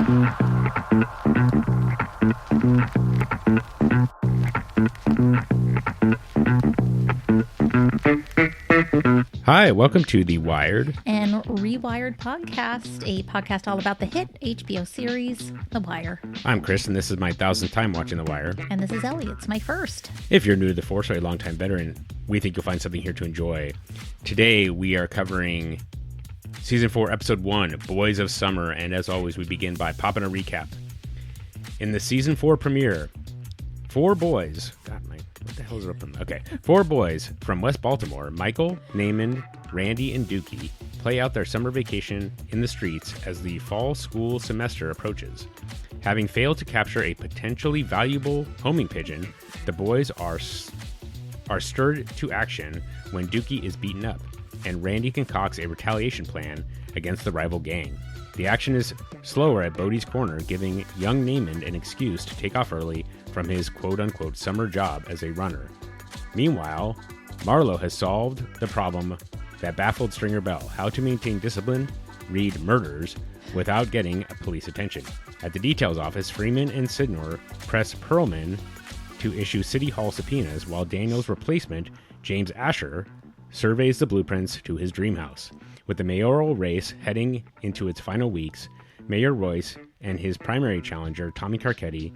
Hi, welcome to the Wired and Rewired podcast, a podcast all about the hit HBO series, The Wire. I'm Chris, and this is my 1,000th time watching The Wire. And this is Ellie. It's my first. If you're new to the force or a longtime veteran, we think you'll find something here to enjoy. Today, we are covering Season 4, Episode 1, Boys of Summer, and as always, we begin by popping a recap. In the Season 4 premiere, 4 boys... What the hell is up? Okay. 4 boys from West Baltimore, Michael, Naaman, Randy, and Dookie, play out their summer vacation in the streets as the fall school semester approaches. Having failed to capture a potentially valuable homing pigeon, the boys are stirred to action when Dookie is beaten up, and Randy concocts a retaliation plan against the rival gang. The action is slower at Bodie's corner, giving young Naaman an excuse to take off early from his quote-unquote summer job as a runner. Meanwhile, Marlo has solved the problem that baffled Stringer Bell: how to maintain discipline, read murders, without getting police attention. At the details office, Freeman and Sidnor press Perlman to issue City Hall subpoenas, while Daniel's replacement, James Asher, surveys the blueprints to his dream house. With the mayoral race heading into its final weeks, Mayor Royce and his primary challenger, Tommy Carcetti,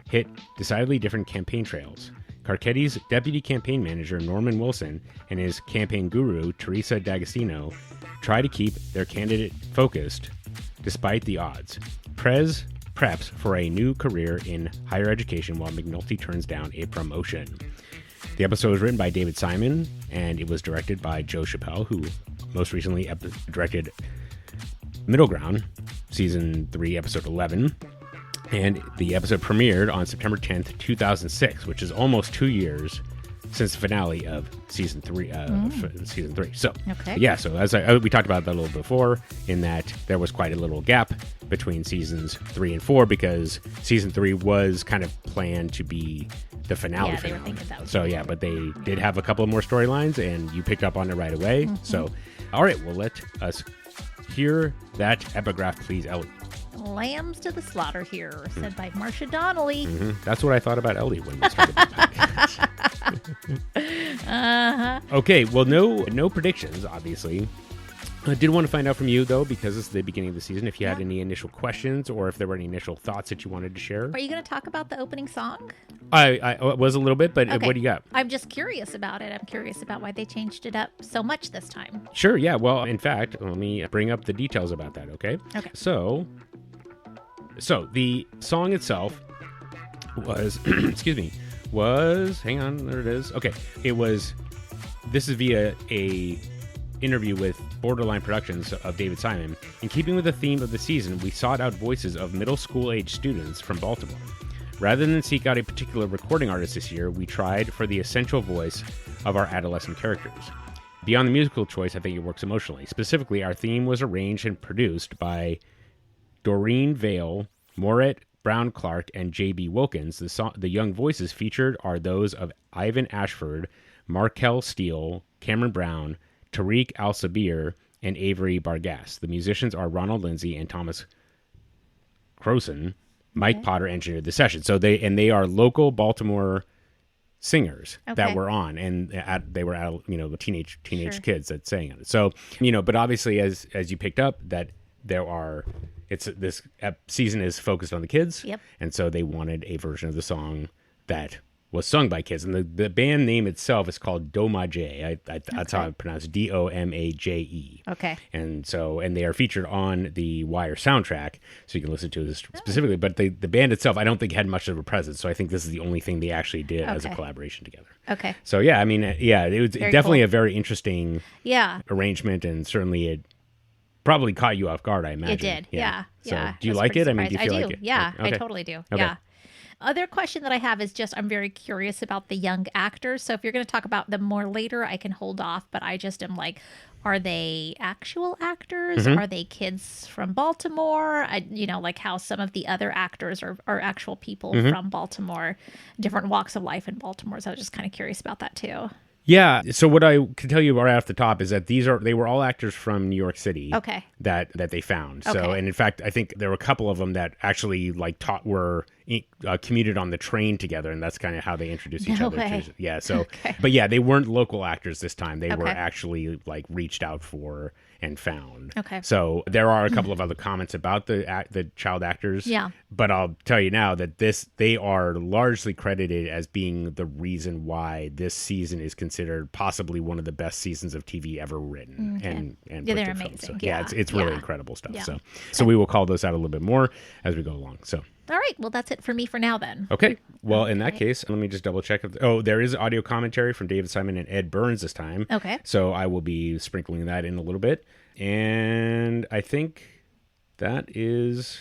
hit decidedly different campaign trails. Carcetti's deputy campaign manager, Norman Wilson, and his campaign guru, Teresa D'Agostino, try to keep their candidate focused despite the odds. Prez preps for a new career in higher education while McNulty turns down a promotion. The episode was written by David Simon, and it was directed by Joe Chappelle, who most recently directed Middle Ground, Season 3, Episode 11. And the episode premiered on September 10th, 2006, which is almost 2 years since the finale of Season 3. So, okay. Yeah, so as we talked about that a little before, in that there was quite a little gap between Seasons 3 and 4, because Season 3 was kind of planned to be the finale. Yeah, they were thinking that was but they did have a couple of more storylines, and you picked up on it right away. Mm-hmm. So, all right, well, let us hear that epigraph, please, Ellie. Lambs to the slaughter here, said by Marcia Donnelly. Mm-hmm. That's what I thought about Ellie when we started the podcast. Uh-huh. Okay, well, no predictions, obviously. I did want to find out from you, though, because it's the beginning of the season, if you had any initial questions or if there were any initial thoughts that you wanted to share. Are you going to talk about the opening song? I was a little bit, but okay. What do you got? I'm just curious about it. I'm curious about why they changed it up so much this time. Sure, yeah. Well, in fact, let me bring up the details about that, okay? Okay. So the song itself was, hang on, there it is. Okay, this is via a interview with Borderline Productions of David Simon. In keeping with the theme of the season, we sought out voices of middle school age students from Baltimore. Rather than seek out a particular recording artist this year, we tried for the essential voice of our adolescent characters. Beyond the musical choice, I think it works emotionally. Specifically, our theme was arranged and produced by Doreen Vale, Moret Brown Clark, and J.B. Wilkins. The young voices featured are those of Ivan Ashford, Markel Steele, Cameron Brown, Tariq Al-Sabir, and Avery Bargas. The musicians are Ronald Lindsay and Thomas Croson. Mike Potter engineered the session. So they are local Baltimore singers that were on, and they were teenage sure. kids that sang on it. So, but obviously as you picked up, that this season is focused on the kids. Yep. And so they wanted a version of the song that was sung by kids. And the band name itself is called Domaje. That's how I pronounce it, Domaje. Okay. And they are featured on the Wire soundtrack, so you can listen to this specifically. But the band itself, I don't think had much of a presence. So I think this is the only thing they actually did as a collaboration together. Okay. So yeah, I mean, it was definitely a very interesting arrangement, and certainly it probably caught you off guard, I imagine. It did, yeah. So do you like it? I mean, do you feel like it? Yeah, okay. I totally do. Okay. Yeah. Other question that I have is just, I'm very curious about the young actors. So if you're going to talk about them more later, I can hold off. But I just am like, are they actual actors? Mm-hmm. Are they kids from Baltimore? Like how some of the other actors are actual people from Baltimore, different walks of life in Baltimore. So I was just kind of curious about that too. Yeah. So what I can tell you right off the top is that they were all actors from New York City. Okay. That they found. Okay. So, and in fact, I think there were a couple of them that actually were commuted on the train together, and that's kind of how they introduced each other. Yeah. So, but yeah, they weren't local actors this time. They were actually reached out for and found. Okay. So there are a couple of other comments about the child actors. Yeah. But I'll tell you now that they are largely credited as being the reason why this season is considered possibly one of the best seasons of TV ever written. Okay. And they're put to amazing. film. So, it's really incredible stuff. Yeah. So we will call those out a little bit more as we go along. So. All right. Well, that's it for me for now then. Okay. Well, in that case, let me just double check. There is audio commentary from David Simon and Ed Burns this time. Okay. So I will be sprinkling that in a little bit. And I think that is...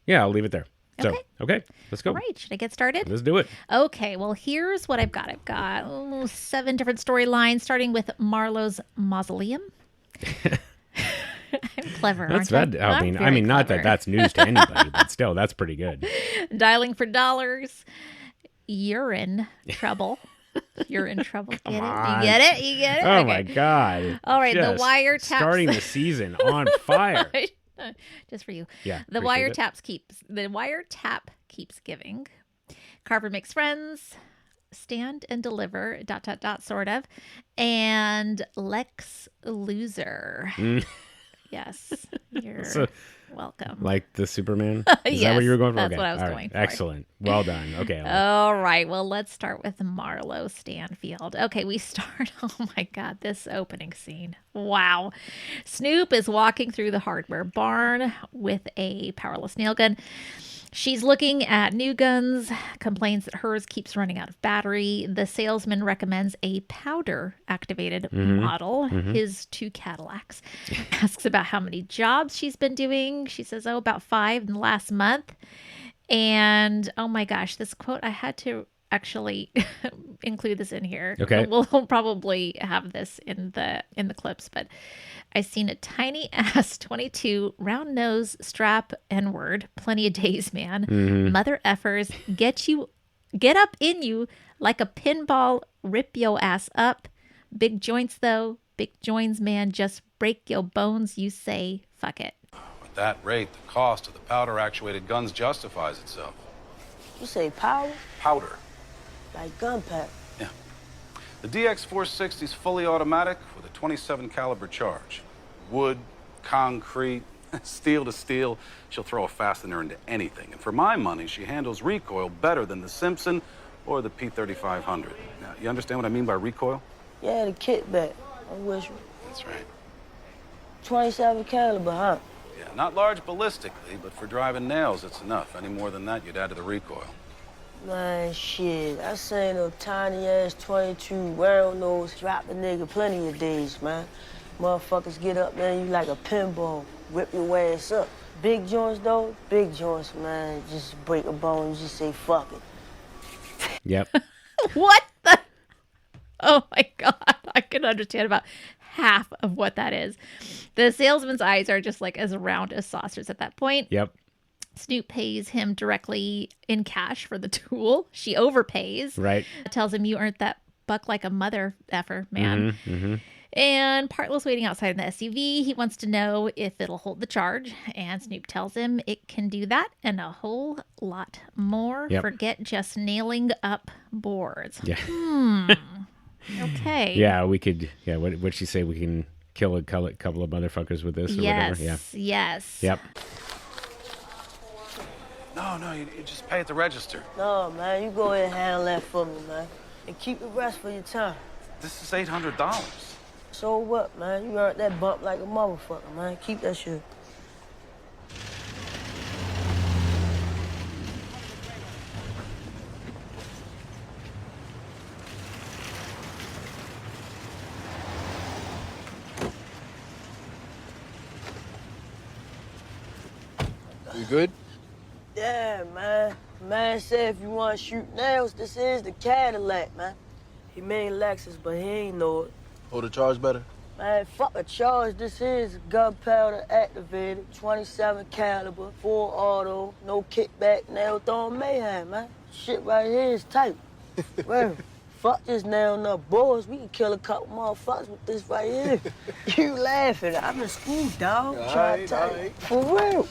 Yeah, I'll leave it there. Okay. So, okay, let's go. All right. Should I get started? Let's do it. Okay. Well, here's what I've got. I've got 7 different storylines, starting with Marlo's Mausoleum. I'm clever, That's aren't bad. I? I mean, not that that's news to anybody, but still, that's pretty good. Dialing for dollars. Urine Trouble. Urine Trouble. Get it? You get it? You get it? Oh, Okay. my God. All right. Just The Wiretaps. starting the season on fire. Just for you. Yeah. The appreciate it. Wiretap keeps giving. Carver makes friends. Stand and deliver. ... Sort of. And Lex Loser. Yes. You're welcome. Like the Superman? Is Yes, that what you were going for? that's Okay. what I was All going for. Excellent. Well done. Okay. All right. Well, let's start with Marlo Stanfield. Okay, we start. Oh my God, this opening scene. Wow. Snoop is walking through the hardware barn with a powerless nail gun. She's looking at new guns, complains that hers keeps running out of battery. The salesman recommends a powder-activated model, his 2 Cadillacs. Asks about how many jobs she's been doing. She says, about 5 in the last month. And, oh my gosh, this quote, I had to actually include this in here. Okay. We'll probably have this in the clips, but I seen a tiny ass 22 round nose strap N-word, plenty of days, man. Mother effers, get up in you like a pinball, rip yo ass up. Big joints though, big joints, man, just break your bones, you say, fuck it. At that rate, the cost of the powder-actuated guns justifies itself. You say power? Powder. Like gunpowder. Yeah. The DX460 is fully automatic with a 27 caliber charge. Wood, concrete, steel to steel. She'll throw a fastener into anything. And for my money, she handles recoil better than the Simpson or the P3500. Now, you understand what I mean by recoil? Yeah, the kickback. I'm with you. That's right. 27 caliber, huh? Yeah, not large ballistically, but for driving nails, it's enough. Any more than that, you'd add to the recoil. Man, shit. I seen a tiny ass 22 round nose drop a nigga plenty of days, man. Motherfuckers get up, man, you like a pinball. Whip your ass up. Big joints, though, big joints, man. Just break a bone and just say, fuck it. Yep. What the? Oh my God. I can understand about half of what that is. The salesman's eyes are just like as round as saucers at that point. Yep. Snoop pays him directly in cash for the tool. She overpays. Right. Tells him you earned that buck like a mother effer, man. And Partlo's waiting outside in the SUV. He wants to know if it'll hold the charge. And Snoop tells him it can do that and a whole lot more. Yep. Forget just nailing up boards. Yeah. Okay. Yeah, we could. Yeah, what'd she say? We can kill a couple of motherfuckers with this or whatever. Yeah. Yes. Yep. No, you just pay at the register. No, man, you go ahead and handle that for me, man. And keep the rest for your time. This is $800. So what, man? You earned that bump like a motherfucker, man. Keep that shit. You good? Yeah, man. Man said if you want to shoot nails, this is the Cadillac, man. He made Lexus, but he ain't know it. Hold the charge better? Man, fuck a charge. This is gunpowder activated, 27 caliber, full auto, no kickback, nail throwing mayhem, man. Shit right here is tight. Well, fuck this nail up boys. We can kill a couple motherfuckers with this right here. You laughing. I'm in school, dog. Trying to tell you. For real.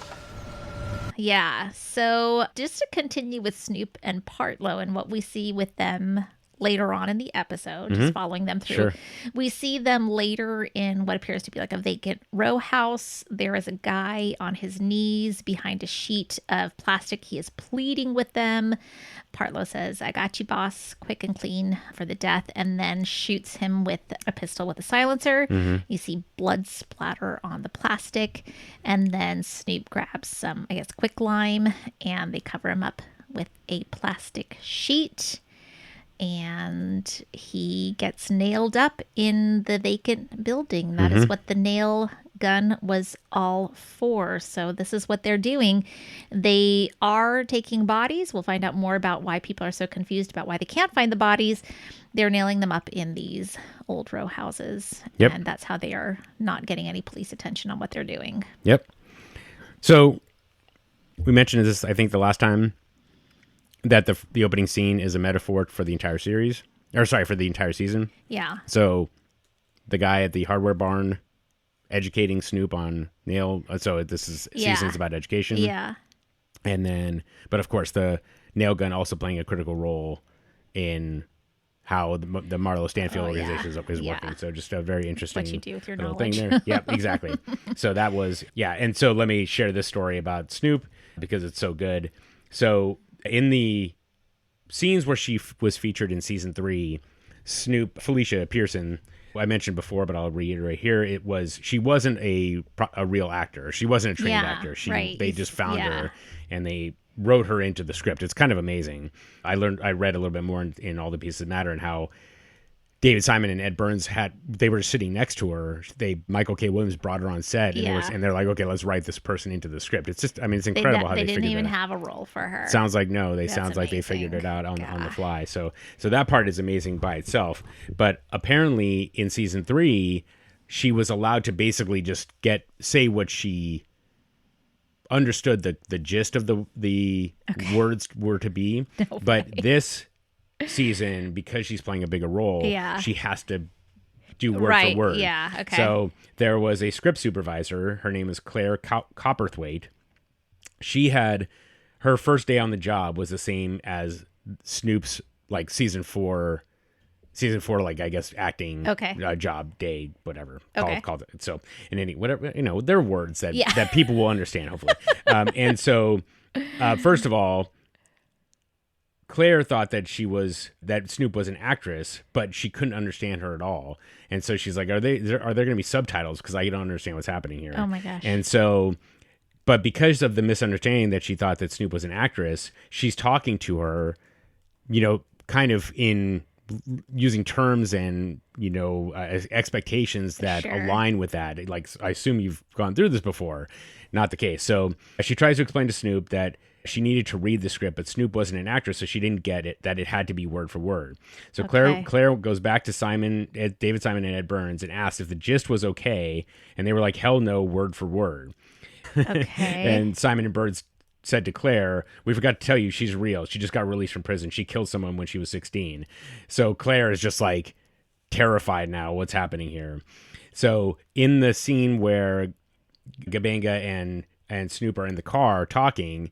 Yeah. So just to continue with Snoop and Partlow and what we see with them later on in the episode, just following them through. Sure. We see them later in what appears to be like a vacant row house. There is a guy on his knees behind a sheet of plastic. He is pleading with them. Partlow says, "I got you, boss, quick and clean for the death," and then shoots him with a pistol with a silencer. You see blood splatter on the plastic, and then Snoop grabs some, I guess, quicklime, and they cover him up with a plastic sheet. And he gets nailed up in the vacant building. That is what the nail gun was all for. So this is what they're doing. They are taking bodies. We'll find out more about why people are so confused about why they can't find the bodies. They're nailing them up in these old row houses. Yep. And that's how they are not getting any police attention on what they're doing. Yep. So we mentioned this, I think, the last time, that the opening scene is a metaphor for the entire series, or sorry, for the entire season. Yeah. So the guy at the hardware barn educating Snoop on nail. So this is season's about education. Yeah. And then, but of course, the nail gun also playing a critical role in how the Marlo Stanfield organization is working. So just a very interesting What you do with your little knowledge. thing there. Yeah, exactly. So that was, and so let me share this story about Snoop because it's so good. So in the scenes where she was featured in season 3, Snoop, Felicia Pearson, I mentioned before, but I'll reiterate here, she wasn't a real actor. She wasn't a trained actor. They just found her and they wrote her into the script. It's kind of amazing. I read a little bit more in All the Pieces That Matter and how David Simon and Ed Burns they were sitting next to her. Michael K. Williams brought her on set and they're like, okay, let's write this person into the script. It's just, I mean, it's incredible how they didn't figured even it out. have a role for her. Sounds like That's sounds like they amazing. figured it out on the fly. So that part is amazing by itself. But apparently in season 3, she was allowed to basically just say what she understood the gist of the words were to be. But this season, because she's playing a bigger role, she has to do word for word. Yeah, okay. So there was a script supervisor. Her name is Claire Copperthwaite. She had her first day on the job was the same as Snoop's like season four, like I guess acting job day, whatever called it. So in any whatever they're words that people will understand hopefully. And so first of all, Claire thought that Snoop was an actress, but she couldn't understand her at all. And so she's like, are there going to be subtitles? Because I don't understand what's happening here. Oh my gosh. And so, but because of the misunderstanding that she thought that Snoop was an actress, she's talking to her, kind of in using terms and, expectations that align with that. Like, I assume you've gone through this before. Not the case. So she tries to explain to Snoop that she needed to read the script, but Snoop wasn't an actress, so she didn't get it, that it had to be word for word. So Claire goes back to David Simon and Ed Burns and asked if the gist was okay, and they were like, hell no, word for word. Okay. And Simon and Burns said to Claire, we forgot to tell you, she's real. She just got released from prison. She killed someone when she was 16. So Claire is just like terrified now. What's happening here? So in the scene where Gabanga and Snoop are in the car talking,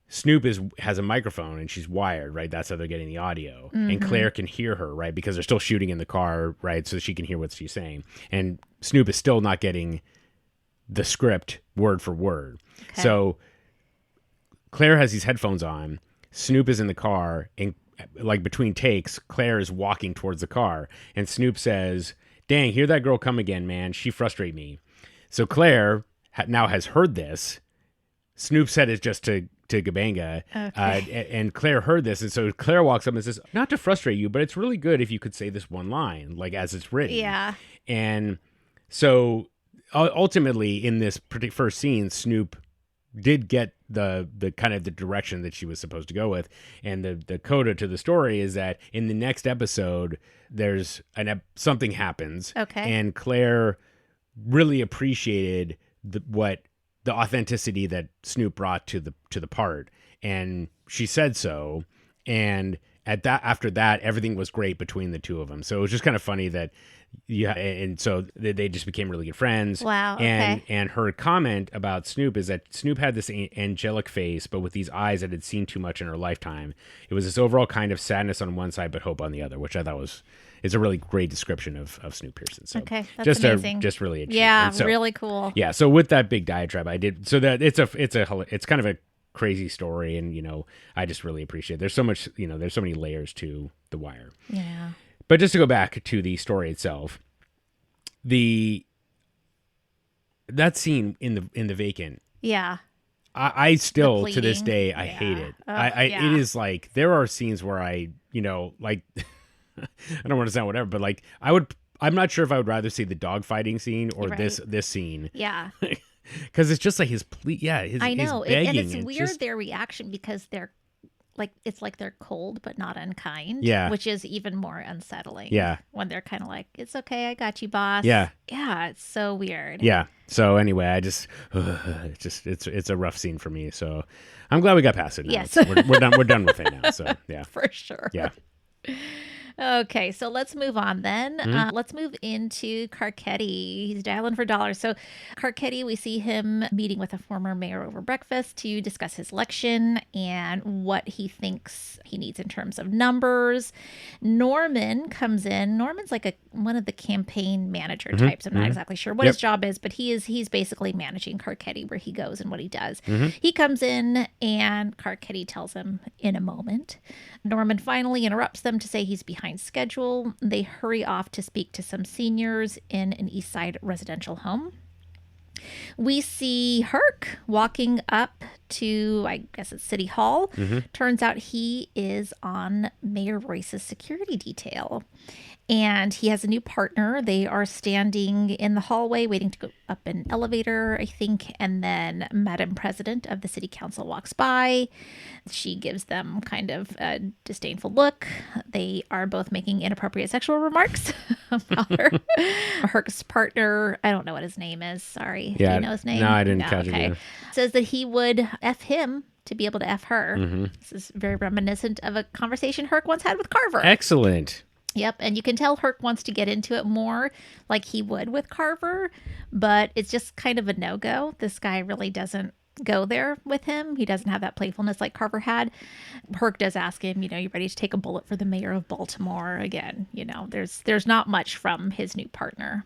Snoop has a microphone and she's wired, right? That's how they're getting the audio. Mm-hmm. And Claire can hear her, right? Because they're still shooting in the car, right? So she can hear what she's saying. And Snoop is still not getting the script word for word. Okay. So Claire has these headphones on. Snoop is in the car, and like between takes, Claire is walking towards the car. And Snoop says, dang, hear that girl come again, man. She frustrates me. So Claire now has heard this. Snoop said it just to Gabanga, and Claire heard this, and so Claire walks up and says, not to frustrate you, but it's really good if you could say this one line, like as it's written. Yeah. And so ultimately in this first scene, Snoop did get the kind of the direction that she was supposed to go with. And the coda to the story is that in the next episode, there's something happens. Okay. And Claire really appreciated the authenticity that Snoop brought to the part, and she said so. And after that, everything was great between the two of them. So it was just kind of funny that, and so they just became really good friends. Wow. Okay. And her comment about Snoop is that Snoop had this angelic face, but with these eyes that had seen too much in her lifetime. It was this overall kind of sadness on one side, but hope on the other, which I thought is a really great description of Snoop Pearson. So Okay, that's just amazing. Just really interesting. Yeah, And so, really cool. yeah. So with that big diatribe, I did so that it's kind of a crazy story, and I just really appreciate it. There's so much, there's so many layers to The Wire. Yeah. But just to go back to the story itself, that scene in the vacant, Yeah. I still The to this pleading. day I Yeah. hate it. Oh, It is like there are scenes where I like I don't want to sound whatever, but like I'm not sure if I would rather see the dog fighting scene or Right. this scene. Yeah. Because it's just like his plea. Yeah, I know. his begging. And it's weird just, their reaction because they're it's like they're cold but not unkind. Yeah. Which is even more unsettling. Yeah. When they're kind of like, it's okay, I got you, boss. Yeah. Yeah, it's so weird. Yeah. So anyway, I just it's a rough scene for me. So I'm glad we got past it now. Yes. We're done with it now. So yeah. For sure. Yeah. Okay, so let's move on then. Mm-hmm. Let's move into Carcetti. He's dialing for dollars. So Carcetti, we see him meeting with a former mayor over breakfast to discuss his election and what he thinks he needs in terms of numbers. Norman comes in. Norman's like one of the campaign manager types. I'm not exactly sure what his job is, but he's basically managing Carcetti where he goes and what he does. He comes in and Carcetti tells him in a moment. Norman finally interrupts them to say he's behind schedule. They hurry off to speak to some seniors in an East Side residential home. We see Herc walking up to, I guess it's City Hall. Turns out he is on Mayor Royce's security detail. And he has a new partner. They are standing in the hallway waiting to go up an elevator, I think. And then Madam President of the City Council walks by. She gives them kind of a disdainful look. They are both making inappropriate sexual remarks about her. Herc's partner, I don't know what his name is. Sorry. Yeah. Do you know his name? No, I didn't catch it either. Says that he would F him to be able to F her. This is very reminiscent of a conversation Herc once had with Carver. Excellent. Yep, and you can tell Herc wants to get into it more like he would with Carver, but it's just kind of a no-go. This guy really doesn't go there with him. He doesn't have that playfulness like Carver had. Herc does ask him, you ready to take a bullet for the mayor of Baltimore? Again, there's not much from his new partner.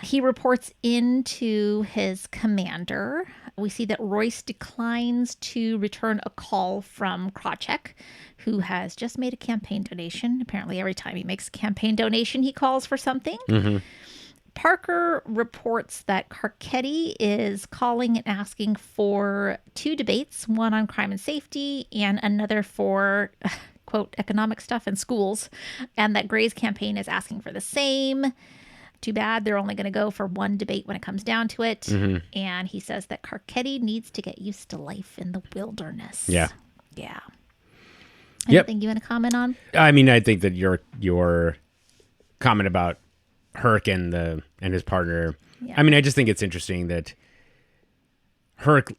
He reports into his commander. We see that Royce declines to return a call from Krawcheck, who has just made a campaign donation. Apparently, every time he makes a campaign donation, he calls for something. Parker reports that Carcetti is calling and asking for 2 debates, one on crime and safety and another for, quote, economic stuff in schools, and that Gray's campaign is asking for the same. Too bad they're only going to go for 1 debate when it comes down to it. And he says that Carcetti needs to get used to life in the wilderness. Yeah. Yeah. Yep. Anything you want to comment on? I mean, I think that your comment about Herc and his partner. Yeah. I mean, I just think it's interesting that Herc,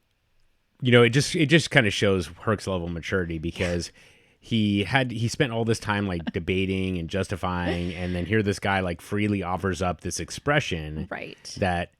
it just kind of shows Herc's level of maturity because he spent all this time like debating and justifying, and then here this guy like freely offers up this expression Right. that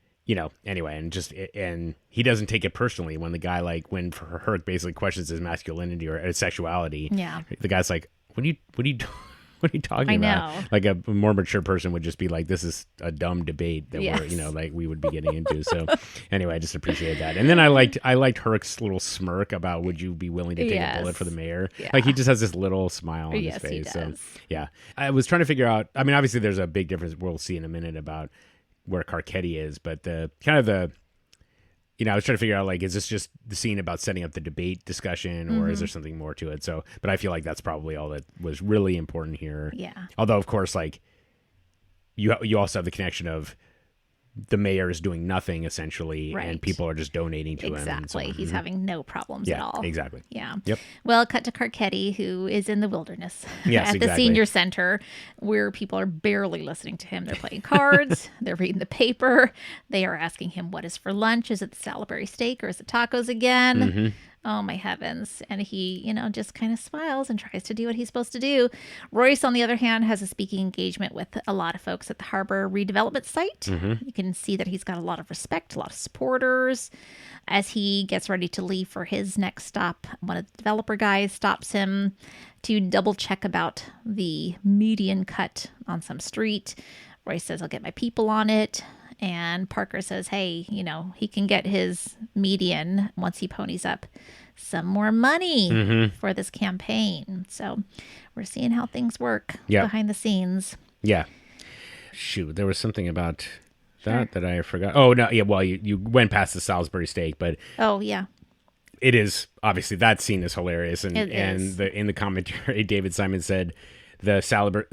anyway, and he doesn't take it personally when the guy when Herc basically questions his masculinity or his sexuality. Yeah. The guy's like, what are you talking I about? know. Like a more mature person would just be like, this is a dumb debate that Yes. we're, we would be getting into. So anyway, I just appreciate that. And then I liked Herc's little smirk about, would you be willing to take a bullet for the mayor? Yeah. Like he just has this little smile on Yes, his he face. does. So yeah, I was trying to figure out, I mean, obviously there's a big difference. We'll see in a minute about where Carcetti is, but I was trying to figure out, is this just the scene about setting up the debate discussion or is there something more to it? So, but I feel like that's probably all that was really important here. Yeah. Although, of course, you also have the connection of the mayor is doing nothing essentially, Right. and people are just donating to him. Exactly. And so, He's having no problems at all. exactly. Yeah. Yep. Well, cut to Carcetti, who is in the wilderness Yes, at the exactly. senior center, where people are barely listening to him. They're playing cards. They're reading the paper. They are asking him what is for lunch. Is it the Salisbury steak or is it tacos again? Oh, my heavens. And he, just kind of smiles and tries to do what he's supposed to do. Royce, on the other hand, has a speaking engagement with a lot of folks at the Harbor redevelopment site. You can see that he's got a lot of respect, a lot of supporters. As he gets ready to leave for his next stop, one of the developer guys stops him to double check about the median cut on some street. Royce says, I'll get my people on it. And Parker says, hey, he can get his median once he ponies up some more money for this campaign. So we're seeing how things work behind the scenes. Yeah. Shoot, there was something about that I forgot. Oh, no. Yeah, well, you went past the Salisbury steak, but... Oh, yeah. It is, obviously, that scene is hilarious. And, is. In the commentary, David Simon said... The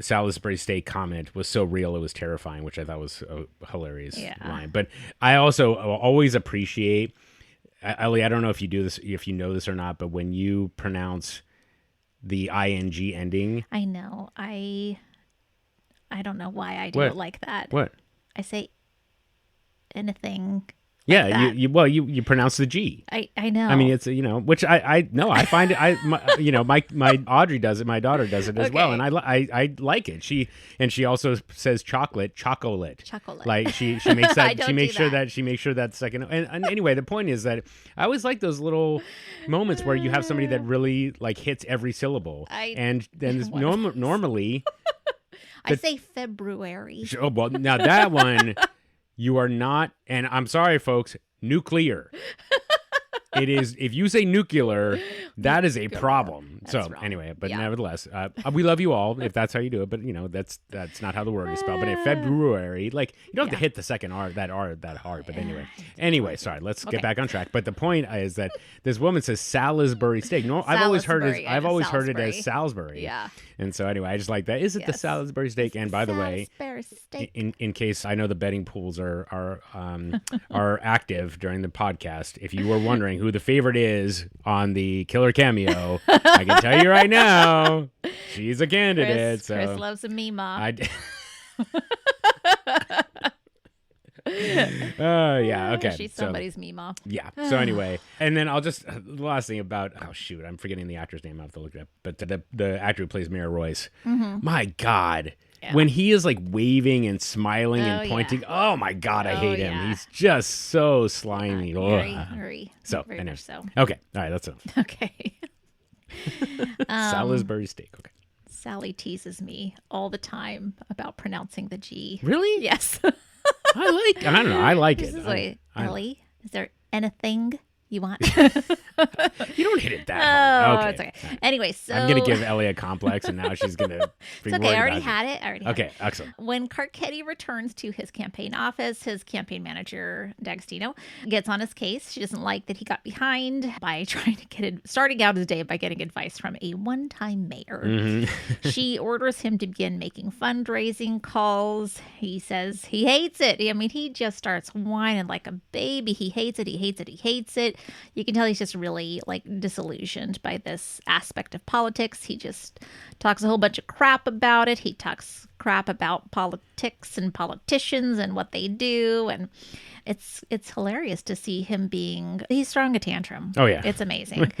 Salisbury steak comment was so real, it was terrifying, which I thought was a hilarious line. But I also always appreciate, Ellie, I don't know if you do this, if you know this or not, but when you pronounce the ing ending. I know. I don't know why I do it like that. What? I say anything. Yeah, you pronounce the G. I know. I mean, it's which I find it. My Audrey does it. My daughter does it as well, and I like it. She also says chocolate. Like she makes that. She makes sure that second. And anyway, the point is that I always like those little moments where you have somebody that really like hits every syllable. Normally, I say February. Oh well, now that one. You are not, and I'm sorry, folks, nuclear. It is, if you say nuclear, that is a problem. That's so wrong. Anyway, but nevertheless, we love you all if that's how you do it. But that's not how the word is spelled. But in February, like you don't have to hit the second R that hard. But anyway, sorry. Let's get back on track. But the point is that this woman says Salisbury steak. No, I've always heard it as Salisbury. Yeah. And so anyway, I just like that. Is it the Salisbury steak? And by the way, in case I know the betting pools are active during the podcast, if you were wondering who the favorite is on the Killer Cameo, I can tell you right now, she's a candidate. Chris loves a Mima. Okay. She's somebody's Mima. Yeah. So anyway, and then I'll just the last thing about I'm forgetting the actor's name. I have to look it up. But the actor who plays Mayor Royce, my God. Yeah. When he is like waving and smiling and pointing, oh my God, I hate him. He's just so slimy. Very anyway. much so. Okay. All right. That's enough. Okay. Salisbury steak. Okay. Sally teases me all the time about pronouncing the G. Really? Yes. I don't know. I like it. Ellie, is there anything you want? You don't hit it that hard. It's okay. Anyway, so I'm gonna give Ellie a complex, and now she's gonna. It's okay. I already had it. Okay, excellent. When Carcetti returns to his campaign office, his campaign manager D'Agostino gets on his case. She doesn't like that he got behind by trying to starting out his day by getting advice from a one-time mayor. She orders him to begin making fundraising calls. He says he hates it. I mean, he just starts whining like a baby. He hates it. He hates it. He hates it. You can tell he's just really like disillusioned by this aspect of politics. He just talks a whole bunch of crap about it. He talks crap about politics and politicians and what they do, and it's hilarious to see him he's throwing a tantrum. Oh yeah, it's amazing.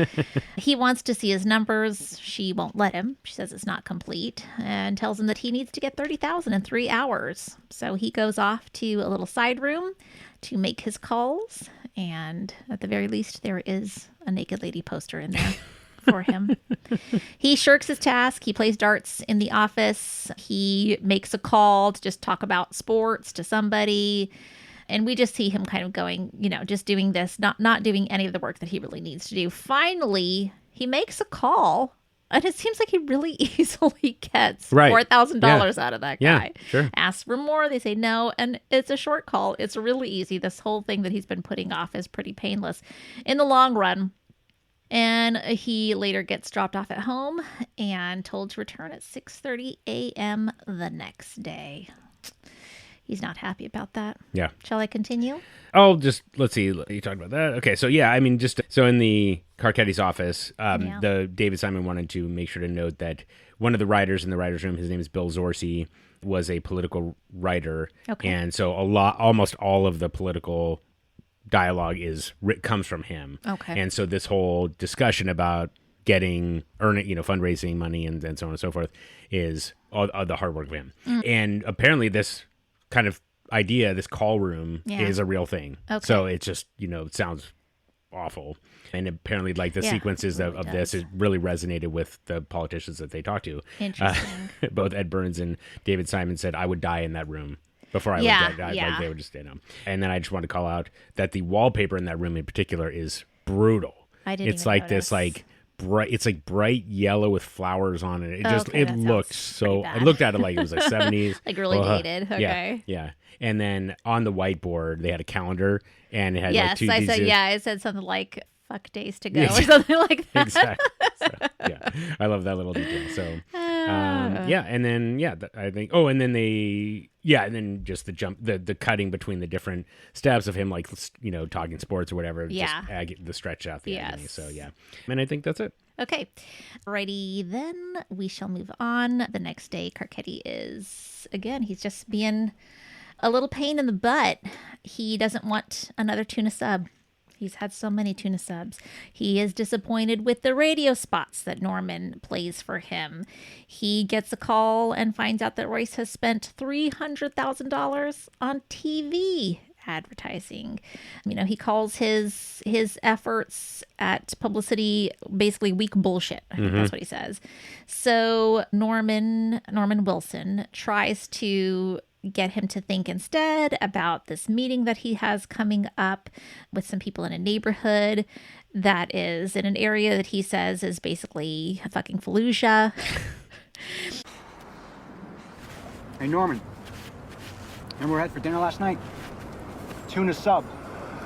He wants to see his numbers. She won't let him. She says it's not complete and tells him that he needs to get 30,000 in 3 hours. So he goes off to a little side room to make his calls. And at the very least, there is a naked lady poster in there for him. He shirks his task. He plays darts in the office. He makes a call to just talk about sports to somebody. And we just see him kind of going, just doing this, not doing any of the work that he really needs to do. Finally, he makes a call. And it seems like he really easily gets $4,000 out of that guy. Yeah, sure. Asks for more. They say no. And it's a short call. It's really easy. This whole thing that he's been putting off is pretty painless in the long run. And he later gets dropped off at home and told to return at 6:30 a.m. the next day. He's not happy about that. Yeah. Shall I continue? Oh, let's see. You talked about that. Okay, so yeah, I mean, so in the Carcetti's office, the David Simon wanted to make sure to note that one of the writers in the writer's room, his name is Bill Zorzi, was a political writer. Okay. And so almost all of the political dialogue comes from him. Okay. And so this whole discussion about earning, fundraising money and so on and so forth is all the hard work of him. And apparently this kind of idea, this call room is a real thing. Okay. So it just, it sounds awful. And apparently like the sequences it really of does. this, it really resonated with the politicians that they talked to. Interesting. Both Ed Burns and David Simon said, I would die in that room. Before I Yeah, would die, yeah. like they would just, And then I just want to call out that the wallpaper in that room in particular is brutal. I didn't It's even like notice. this, like bright. It's like bright yellow with flowers on it. Okay, it that looked sounds so. pretty I bad. looked at it like it was like 70s, Like really dated. Okay. Yeah. And then on the whiteboard they had a calendar and it had Yes, like two. I said, these- it said something like "fuck days to go" Yeah. or something like that. Exactly. So, yeah, I love that little detail. So, and then I think. Oh, and then and then just the jump, the cutting between the different steps of him, like talking sports or whatever. Yeah. Just the stretch out the agony. Yes. So and I think that's it. Okay. Righty, then we shall move on. The next day, Carcetti he's just being a little pain in the butt. He doesn't want another tuna sub. He's had so many tuna subs. He is disappointed with the radio spots that Norman plays for him. He gets a call and finds out that Royce has spent $300,000 on TV advertising. He calls his efforts at publicity basically weak bullshit. I think that's what he says. So Norman Wilson tries to get him to think instead about this meeting that he has coming up with some people in a neighborhood that is in an area that he says is basically a fucking Fallujah. Hey, Norman. Remember we had for dinner last night? Tuna sub.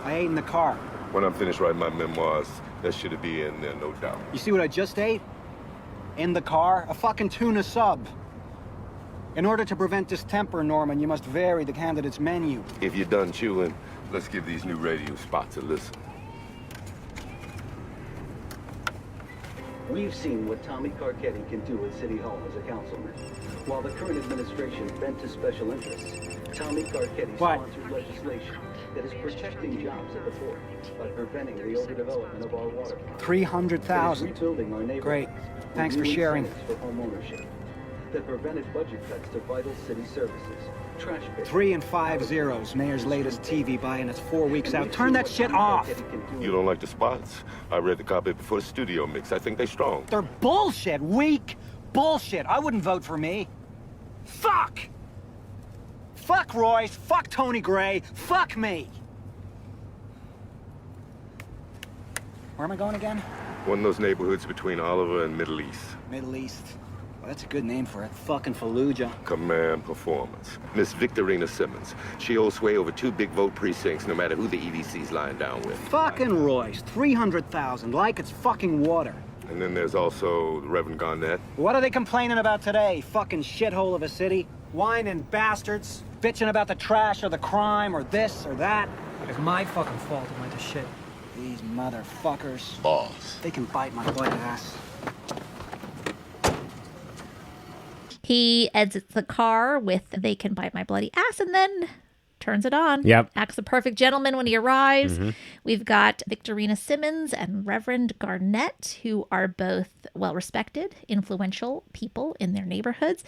I ate in the car. When I'm finished writing my memoirs, that should be in there, no doubt. You see what I just ate? In the car? A fucking tuna sub. In order to prevent distemper, Norman, you must vary the candidate's menu. If you're done chewing, let's give these new radio spots a listen. We've seen what Tommy Carcetti can do at City Hall as a councilman. While the current administration bent to special interests, Tommy Carcetti sponsored legislation that is protecting jobs at the port by preventing the overdevelopment of our waterfront. 300,000. Rebuilding our neighborhoods. Great. Thanks with for new sharing. incentives for home ownership. That prevented budget cuts to vital city services. Trash pickup. 3 and 5 zeros. Mayor's latest TV buy, and it's 4 weeks out. Turn that shit off. You don't like the spots? I read the copy before the studio mix. I think they're strong. They're bullshit. Weak bullshit. I wouldn't vote for me. Fuck! Fuck Royce. Fuck Tony Gray. Fuck me. Where am I going again? One of those neighborhoods between Oliver and Middle East. Middle East. Well, that's a good name for it. Fucking Fallujah. Command Performance. Miss Victorina Simmons. She holds sway over 2 big vote precincts, no matter who the EDC's lying down with. Fucking Royce. 300,000. Like it's fucking water. And then there's also the Reverend Garnett. What are they complaining about today? Fucking shithole of a city? Whining bastards. Bitching about the trash or the crime or this or that. It's my fucking fault it went to shit. These motherfuckers. Boss. They can bite my butt ass. He exits the car with "They can bite my bloody ass" and then turns it on. Yep. Acts the perfect gentleman when he arrives. We've got Victorina Simmons and Reverend Garnett, who are both well-respected, influential people in their neighborhoods.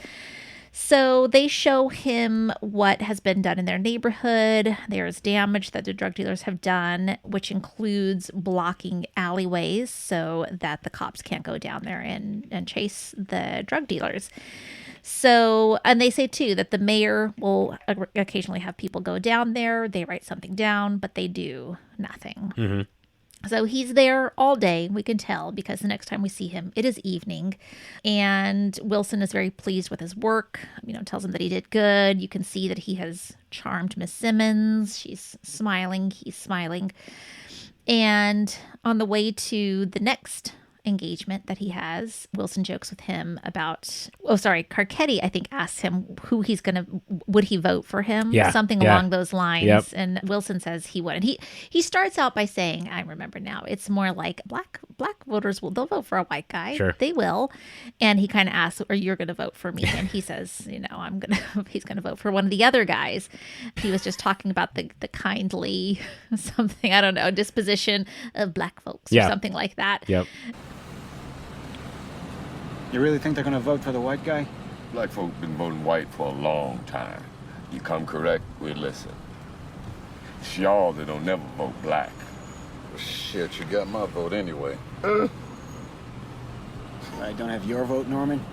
So they show him what has been done in their neighborhood. There's damage that the drug dealers have done, which includes blocking alleyways so that the cops can't go down there and chase the drug dealers. So, and they say too that the mayor will occasionally have people go down there. They write something down, but they do nothing. So he's there all day, we can tell, because the next time we see him, it is evening. And Wilson is very pleased with his work, tells him that he did good. You can see that he has charmed Miss Simmons. She's smiling. He's smiling. And on the way to the next engagement that he has. Wilson jokes with him about, Carcetti, I think, asks him who he's going to, would he vote for him? Yeah. Something along those lines. Yep. And Wilson says he would. And he starts out by saying, I remember now, it's more like black voters they'll vote for a white guy. Sure. They will. And he kind of asks, are you going to vote for me? And he says, he's going to vote for one of the other guys. He was just talking about the kindly something, I don't know, disposition of black folks or something like that. Yep. You really think they're gonna vote for the white guy? Black folk been voting white for a long time. You come correct, we listen. It's y'all that don't never vote black. Well, shit, you got my vote anyway. I don't have your vote, Norman.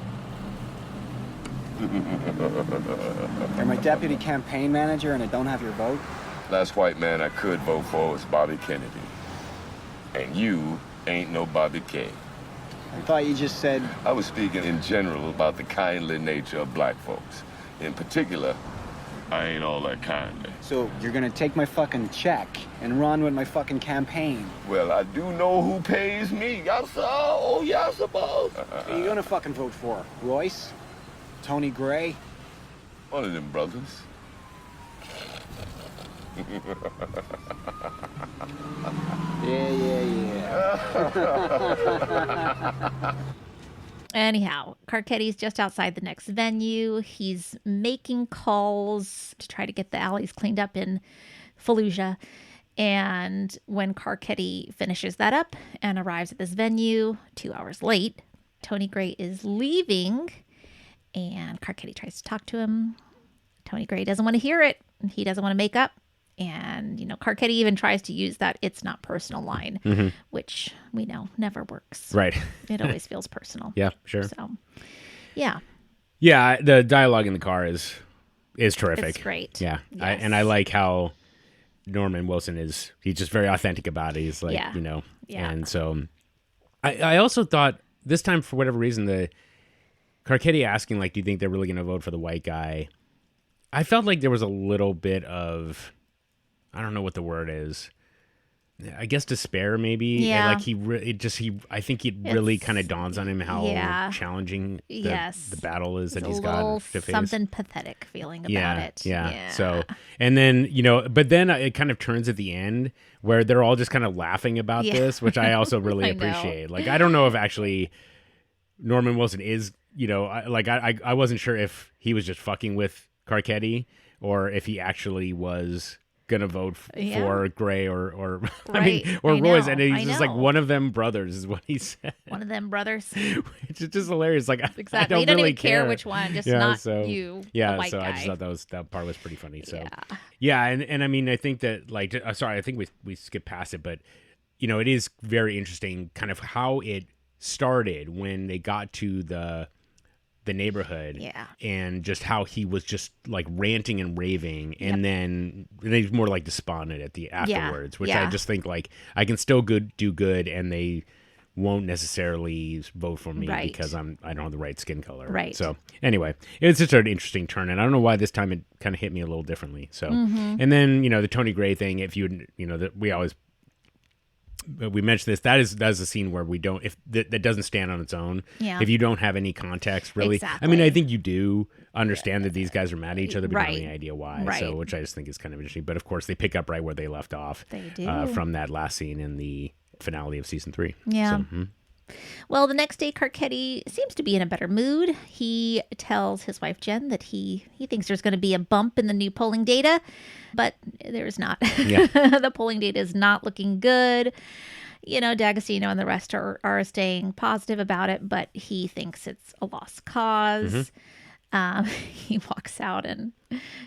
You're my deputy campaign manager and I don't have your vote? Last white man I could vote for was Bobby Kennedy. And you ain't no Bobby King. I thought you just said... I was speaking in general about the kindly nature of black folks. In particular, I ain't all that kindly. So you're gonna take my fucking check and run with my fucking campaign? Well, I do know who pays me. Yes, sir. Oh, yes, boss. Who are you gonna fucking vote for? Royce? Tony Gray? One of them brothers. Yeah. Anyhow, Carcetti's just outside the next venue. He's making calls to try to get the alleys cleaned up in Fallujah. And when Carcetti finishes that up and arrives at this venue 2 hours late, Tony Gray is leaving and Carcetti tries to talk to him. Tony Gray doesn't want to hear it. He doesn't want to make up. And, Carcetti even tries to use that "it's not personal" line, which we know never works. Right. It always feels personal. Yeah, sure. So, yeah. Yeah, the dialogue in the car is terrific. It's great. Yeah. Yes. And I like how Norman Wilson he's just very authentic about it. He's like, Yeah. Yeah. And so I also thought this time, for whatever reason, the Carcetti asking, like, do you think they're really going to vote for the white guy? I felt like there was a little bit of, I don't know what the word is. I guess despair, maybe. Yeah. Like I think it really kind of dawns on him how challenging the battle is that he's got to face. Something pathetic feeling about it. Yeah. So, and then, but then it kind of turns at the end where they're all just kind of laughing about this, which I also really appreciate. Like, I don't know if actually Norman Wilson is, I wasn't sure if he was just fucking with Carcetti or if he actually was gonna vote for Gray or Royce, and he's just like, one of them brothers is what he said. One of them brothers, which is just hilarious. Like, exactly, I don't really even care which one, just not you. Yeah, the white so guy. I just thought that part was pretty funny. So and I mean, I think that I think we skipped past it, but it is very interesting, kind of how it started when they got to the neighborhood, and just how he was just like ranting and raving, and then he's more like despondent at the afterwards, which I just think, like, I can still do good, and they won't necessarily vote for me because I don't have the right skin color. Right. So anyway, it's just an interesting turn, and I don't know why this time it kind of hit me a little differently. So, and then the Tony Gray thing. If we mentioned this, that is a scene where we don't, if that doesn't stand on its own. Yeah. If you don't have any context, really. Exactly. I mean, I think you do understand that these guys are mad at each other, but you don't have any idea why. Right. So, which I just think is kind of interesting. But of course, they pick up right where they left off. They do. From that last scene in the finale of season 3. Yeah. So, Well, the next day, Carcetti seems to be in a better mood. He tells his wife, Jen, that he thinks there's going to be a bump in the new polling data, but there's not. Yeah. The polling data is not looking good. D'Agostino and the rest are staying positive about it, but he thinks it's a lost cause. He walks out and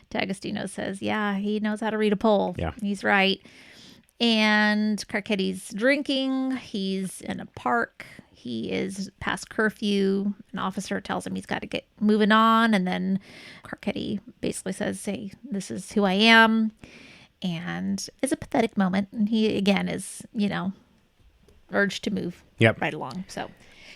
D'Agostino says, yeah, he knows how to read a poll. Yeah. He's right. And Carcetti's drinking. He's in a park. He is past curfew. An officer tells him he's got to get moving on. And then Carcetti basically says, hey, this is who I am. And it's a pathetic moment. And he, again, is, urged to move right along. So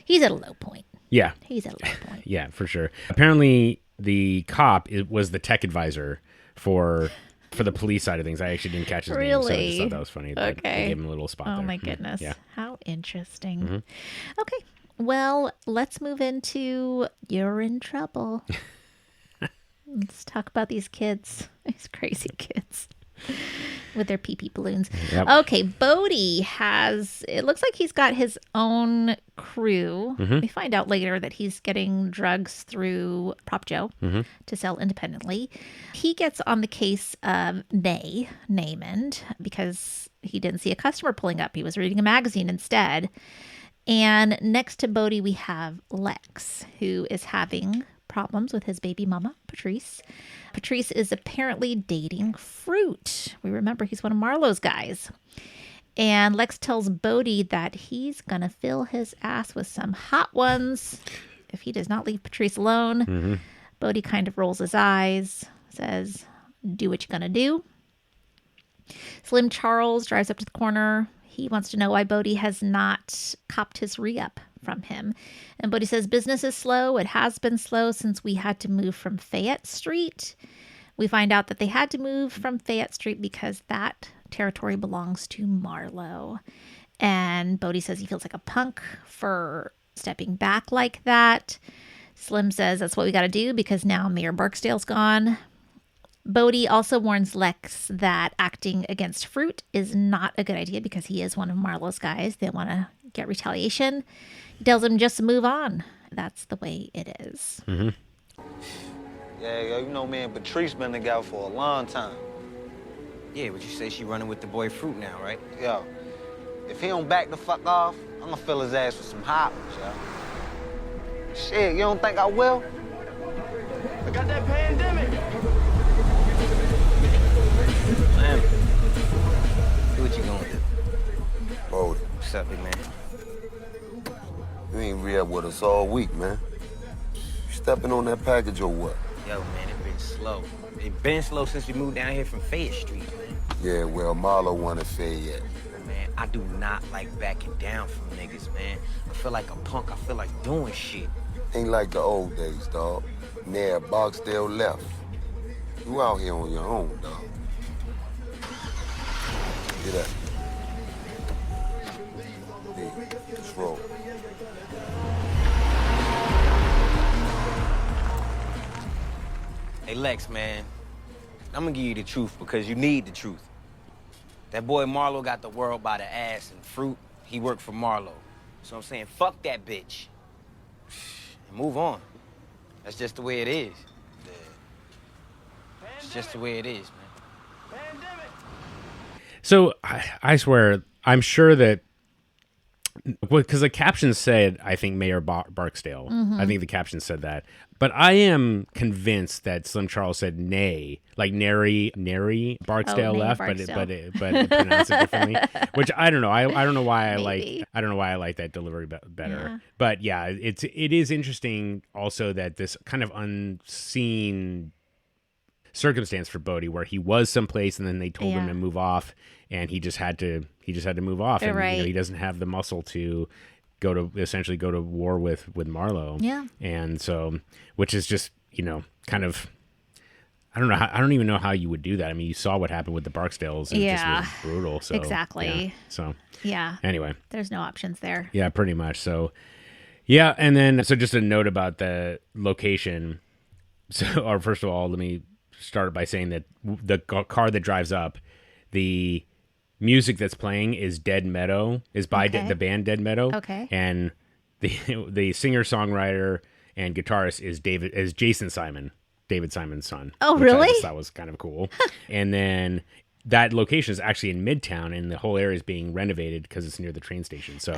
he's at a low point. Yeah. He's at a low point. Yeah, for sure. Apparently, the cop was the tech advisor for For the police side of things, I actually didn't catch his name, so I just thought that was funny. That Okay. They gave him a little spot there. Oh my goodness. Yeah. How interesting. Okay. Well, let's move into Urine Trouble. Let's talk about these kids. These crazy kids. With their pee-pee balloons. Yep. Okay, Bodie it looks like he's got his own crew. We find out later that he's getting drugs through Prop Joe to sell independently. He gets on the case of Namond because he didn't see a customer pulling up. He was reading a magazine instead. And next to Bodie, we have Lex, who is having problems with his baby mama, Patrice. Patrice is apparently dating Fruit. We remember he's one of Marlo's guys. And Lex tells Bodie that he's going to fill his ass with some hot ones if he does not leave Patrice alone. Bodie kind of rolls his eyes, says, do what you're going to do. Slim Charles drives up to the corner. He wants to know why Bodie has not copped his re-up from him. And Bodie says business is slow. It has been slow since we had to move from Fayette Street. We find out that they had to move from Fayette Street because that territory belongs to Marlo. And Bodie says he feels like a punk for stepping back like that. Slim says that's what we got to do because now Mayor Barksdale's gone. Bodie also warns Lex that acting against Fruit is not a good idea because he is one of Marlo's guys. They want to get retaliation. He tells him just to move on. That's the way it is. Yeah, you know, man, Patrice been together for a long time. Yeah, but you say she running with the boy Fruit now, right? Yo, if he don't back the fuck off, I'm gonna fill his ass with some hot ones, yo. Shit, you don't think I will? I got that pandemic. Man, do what you gonna do. Bodie. What's up, big man? You ain't re-up with us all week, man. You stepping on that package or what? Yo, man, it been slow. It been slow since we moved down here from Fayette Street, man. Yeah, well, Marlo wanted Fayette. Man, I do not like backing down from niggas, man. I feel like a punk. I feel like doing shit. Ain't like the old days, dog. Mayor Barksdale left. You out here on your own, dog. Get up. Hey, let's roll. Hey, Lex, man, I'm gonna give you the truth because you need the truth. That boy Marlo got the world by the ass and Fruit, he worked for Marlo. So I'm saying, fuck that bitch. And move on. That's just the way it is. It's just the way it is, man. So I swear, I'm sure that because the caption said, I think Mayor Barksdale. I think the caption said that. But I am convinced that Slim Charles said nay, like nary Barksdale left, Barksdale. but it pronounced it differently. Which I don't know. I don't know why I like that delivery better. Yeah. But yeah, it is interesting also that this kind of unseen circumstance for Bodie where he was someplace and then they told him to move off and he just had to move off and Right. he doesn't have the muscle to essentially go to war with Marlo. Yeah. And so, which is just, kind of, I don't even know how you would do that. I mean, you saw what happened with the Barksdales and it just was brutal. So Exactly. yeah. So Yeah. anyway, There's no options there. yeah, pretty much. So yeah. And then, so just a note about the location. So, or first of all, let me start by saying that the car that drives up, the music that's playing is Dead Meadow, is by the band Dead Meadow. Okay. And the singer-songwriter and guitarist is Jason Simon, David Simon's son. Oh, which really? I just thought was kind of cool. And then that location is actually in Midtown, and the whole area is being renovated because it's near the train station. So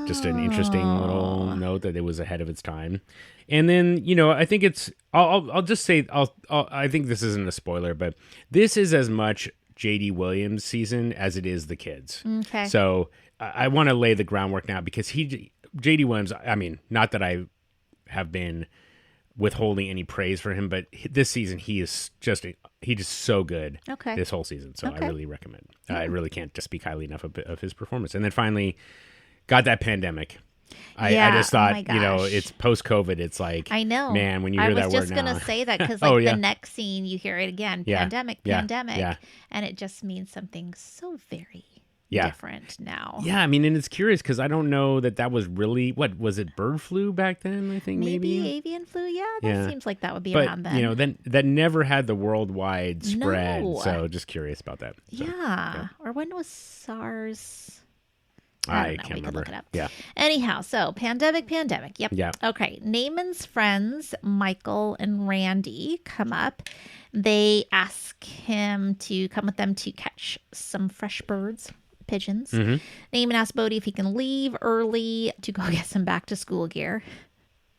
just an interesting little note that it was ahead of its time. And then, I think I'll just say, I think this isn't a spoiler, but this is as much J.D. Williams season as it is the kids. Okay. So I want to lay the groundwork now because J.D. Williams, I mean, not that I have been withholding any praise for him, but this season he's just so good. Okay. This whole season. So Okay. I really recommend. I really can't speak highly enough of his performance. And then finally got that pandemic. I just thought, it's post-COVID. It's like, I know, man, when you hear that word now. I was just going to say that because the next scene, you hear it again, pandemic. And it just means something so very different now. Yeah, I mean, and it's curious because I don't know that was really, what, was it bird flu back then, I think maybe? Avian flu, that seems like that would be around then. Then that never had the worldwide spread, so just curious about that. So, or when was SARS? I can't remember. We could look it up. Yeah. Anyhow, so pandemic. Yep. Yeah. Okay. Naaman's friends, Michael and Randy, come up. They ask him to come with them to catch some fresh birds, pigeons. Mm-hmm. Naaman asks Bodie if he can leave early to go get some back to school gear.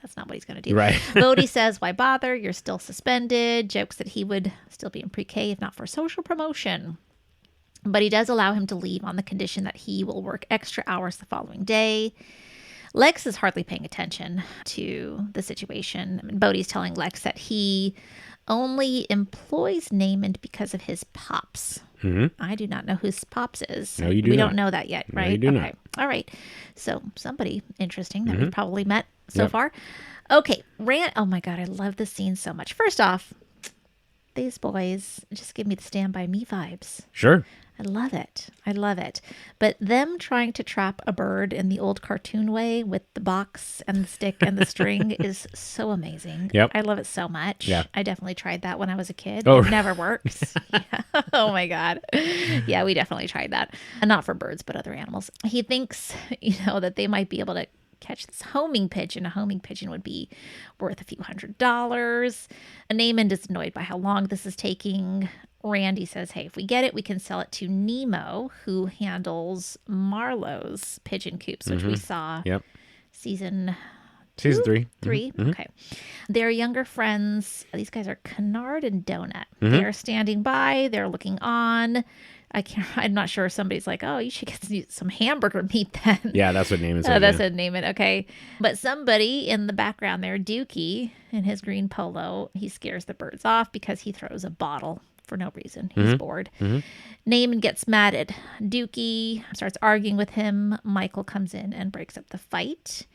That's not what he's going to do. Right. Bodie says, why bother? You're still suspended. Jokes that he would still be in pre-K if not for social promotion. But he does allow him to leave on the condition that he will work extra hours the following day. Lex is hardly paying attention to the situation. I mean, Bodie's telling Lex that he only employs Naaman because of his pops. Mm-hmm. I do not know who his pops is. No, you do We not. don't know that yet, right? No, you do not. All right. So somebody interesting that we've probably met so far. Okay. Oh my God. I love this scene so much. First off, these boys just give me the Stand By Me vibes. Sure. I love it. But them trying to trap a bird in the old cartoon way with the box and the stick and the string is so amazing. Yep. I love it so much. Yeah. I definitely tried that when I was a kid. Oh. It never works. Oh my God. Yeah, we definitely tried that. And not for birds, but other animals. He thinks, that they might be able to catch this homing pigeon. A homing pigeon would be worth a few $100s. And Naaman is annoyed by how long this is taking. Randy says, hey, if we get it, we can sell it to Nemo, who handles Marlo's pigeon coops, which we saw season 3. Mm-hmm. Okay. Their younger friends, these guys are Kennard and Donut. They're standing by. They're looking on. I'm not sure if somebody's like, oh, you should get some hamburger meat then. Yeah, that's what Naaman said. Oh, that's what Naaman. Okay. But somebody in the background there, Dookie, in his green polo, he scares the birds off because he throws a bottle for no reason. He's bored. Naaman gets mad at Dookie, starts arguing with him. Michael comes in and breaks up the fight.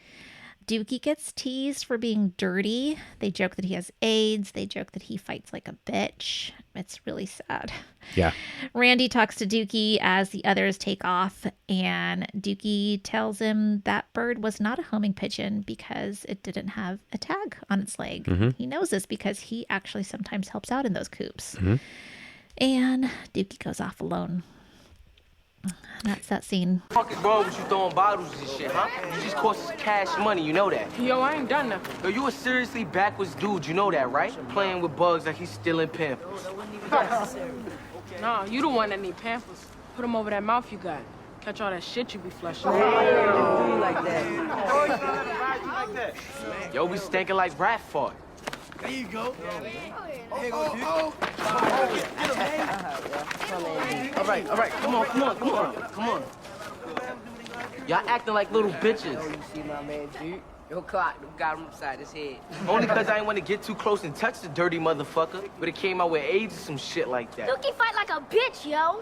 Dookie gets teased for being dirty. They joke that he has AIDS. They joke that he fights like a bitch. It's really sad. Yeah. Randy talks to Dookie as the others take off, and Dookie tells him that bird was not a homing pigeon because it didn't have a tag on its leg. He knows this because he actually sometimes helps out in those coops. And Dookie goes off alone. That's that scene. What the fuck is wrong with you throwing bottles and shit, huh? You just cost us cash money, you know that. Yo, I ain't done nothing. Yo, you a seriously backwards dude, you know that, right? Playing with bugs like he's stealing pampers. Nah, you the one that need pampers. Put them over that mouth you got. Catch all that shit you be flushing. Like that. Yo, we stinking like rat fart. There you go. All right, come on. Y'all acting like little bitches. You see my man, dude? Your clock got him upside his head. Only because I didn't want to get too close and touch the dirty motherfucker, but it came out with AIDS or some shit like that. Dookie fight like a bitch, yo.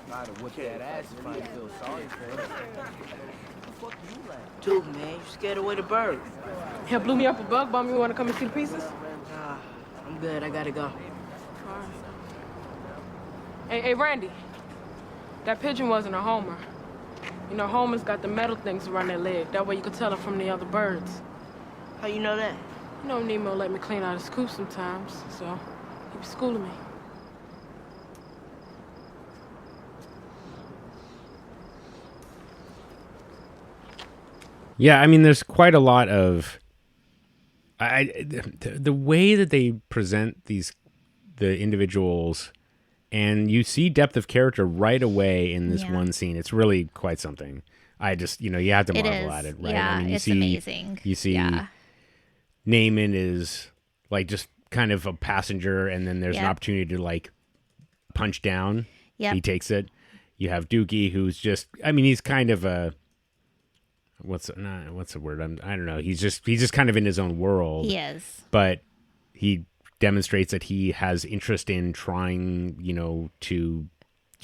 Might have whipped that ass if I feel sorry for him. Dude, man, you scared away the bird. He blew me up a bug bomb. You want to come and see the pieces? Nah, I'm good. I gotta go. Hey, Randy. That pigeon wasn't a homer. You know, homers got the metal things around their leg. That way you can tell them from the other birds. How you know that? You know, Nemo let me clean out his coop sometimes, so he be schooling me. Yeah, I mean, there's quite a lot of the way that they present the individuals, and you see depth of character right away in this one scene. It's really quite something. I just, you have to marvel at it, right? Yeah, I mean, it's amazing. You see, Naaman is like just kind of a passenger, and then there's an opportunity to like punch down. Yeah, he takes it. You have Dookie, who's just, I mean, he's kind of a what's the word? I don't know. He's just kind of in his own world. He is. But he demonstrates that he has interest in trying, to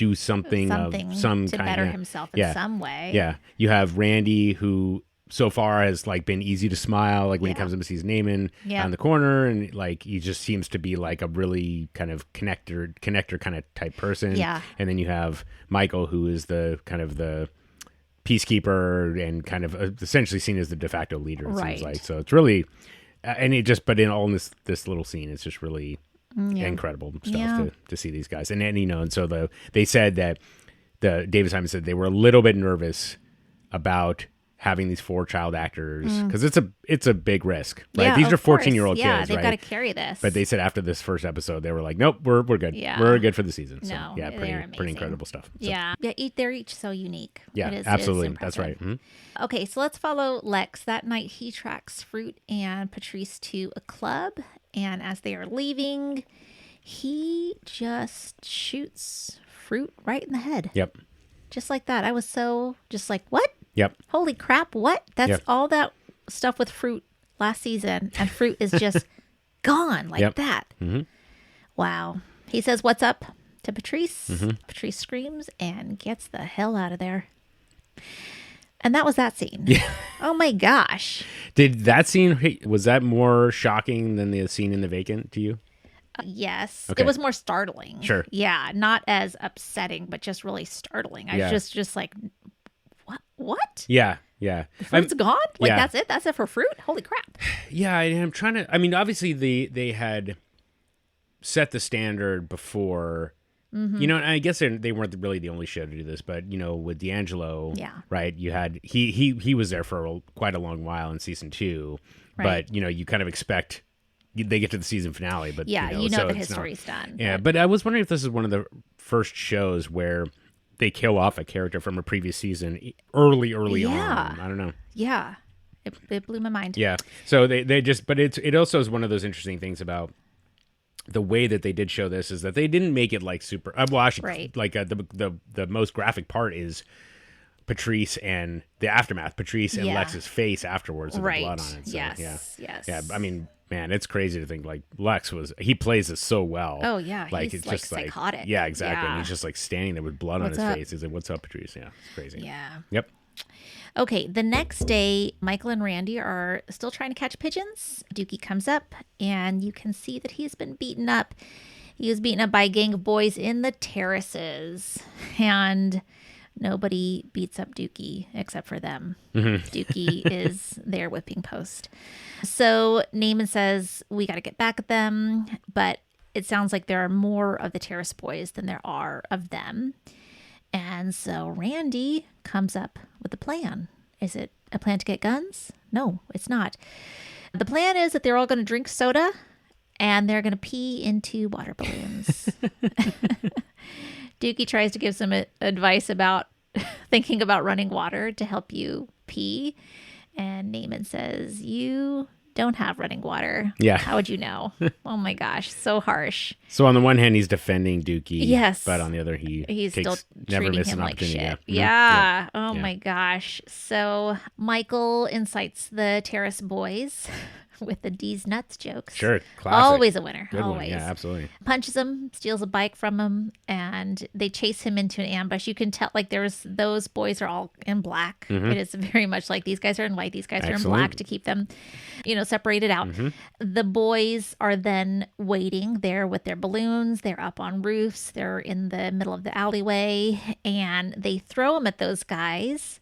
do something of some to kind better of, himself in some way. Yeah. You have Randy, who so far has like been easy to smile, like when he comes up and sees Naaman on the corner, and like he just seems to be like a really kind of connector kind of type person. Yeah. And then you have Michael, who is the kind of the peacekeeper and kind of essentially seen as the de facto leader, it seems like. So it's really and it just, but in all this little scene, it's just really incredible stuff to see these guys. And then, you know, and so they said that David Simon said they were a little bit nervous about having these 4 child actors because it's a big risk, right? Yeah, These are 14-year-old yeah, kids, they've right? got to carry this. But they said after this first episode, they were like, nope, we're good. Yeah. We're good for the season. So No, yeah, they're pretty incredible stuff. So, Yeah. They're each so unique. Yeah, absolutely. That's right. Mm-hmm. Okay, so let's follow Lex. That night, he tracks Fruit and Patrice to a club, and as they are leaving, he just shoots Fruit right in the head. Yep. Just like that. I was just like, what? Yep. Holy crap, what? That's all that stuff with Fruit last season, and Fruit is just gone like that. Mm-hmm. Wow. He says, what's up to Patrice. Mm-hmm. Patrice screams and gets the hell out of there. And that was that scene. Yeah. Oh my gosh. Did that scene, was that more shocking than the scene in the vacant to you? Yes. Okay. It was more startling. Sure. Yeah. Not as upsetting, but just really startling. I was just like, what? Yeah. Yeah. The fruit's gone? Like, yeah. that's it? That's it for Fruit? Holy crap. Yeah. I'm trying to, I mean, obviously they had set the standard before, you know, and I guess they weren't really the only show to do this, but, you know, with D'Angelo, right, you had, he was there for quite a long while in season 2, but, you know, you kind of expect they get to the season finale, but yeah, you know that his story's done. Yeah, but I was wondering if this is one of the first shows where they kill off a character from a previous season early on. I don't know. Yeah, it blew my mind. Yeah, so they just, but it also is one of those interesting things about the way that they did show this is that they didn't make it like super. Well, actually, like the most graphic part is Patrice and the aftermath. Patrice and Lex's face afterwards with the blood on it. So, yes. Yeah. I mean, man, it's crazy to think like Lex he plays this so well. Oh yeah, like he's it's like just psychotic. Yeah, exactly. Yeah. And he's just like standing there with blood on his face. He's like, "What's up, Patrice?" Yeah, it's crazy. Yeah. Yep. Okay, the next day, Michael and Randy are still trying to catch pigeons. Dookie comes up, and you can see that he's been beaten up. He was beaten up by a gang of boys in the terraces, and nobody beats up Dookie except for them. Dookie is their whipping post. So Naaman says, we got to get back at them, but it sounds like there are more of the terrace boys than there are of them. And so Randy comes up with a plan. Is it a plan to get guns? No, it's not. The plan is that they're all going to drink soda and they're going to pee into water balloons. Dookie tries to give some advice about thinking about running water to help you pee. And Naaman says, you don't have running water. Yeah. How would you know? Oh my gosh, so harsh. So on the one hand, he's defending Dookie. Yes. But on the other, he's still never treating misses him an like opportunity. shit. Yeah. Oh my gosh. So Michael incites the terrace boys with the D's nuts jokes. Sure. Classic. Always a winner. Good Always. one. Yeah, absolutely. Punches him, steals a bike from him, and they chase him into an ambush. You can tell, like, those boys are all in black. It is very much like these guys are in white, these guys are in black to keep them, separated out. The boys are then waiting there with their balloons. They're up on roofs. They're in the middle of the alleyway, and they throw them at those guys.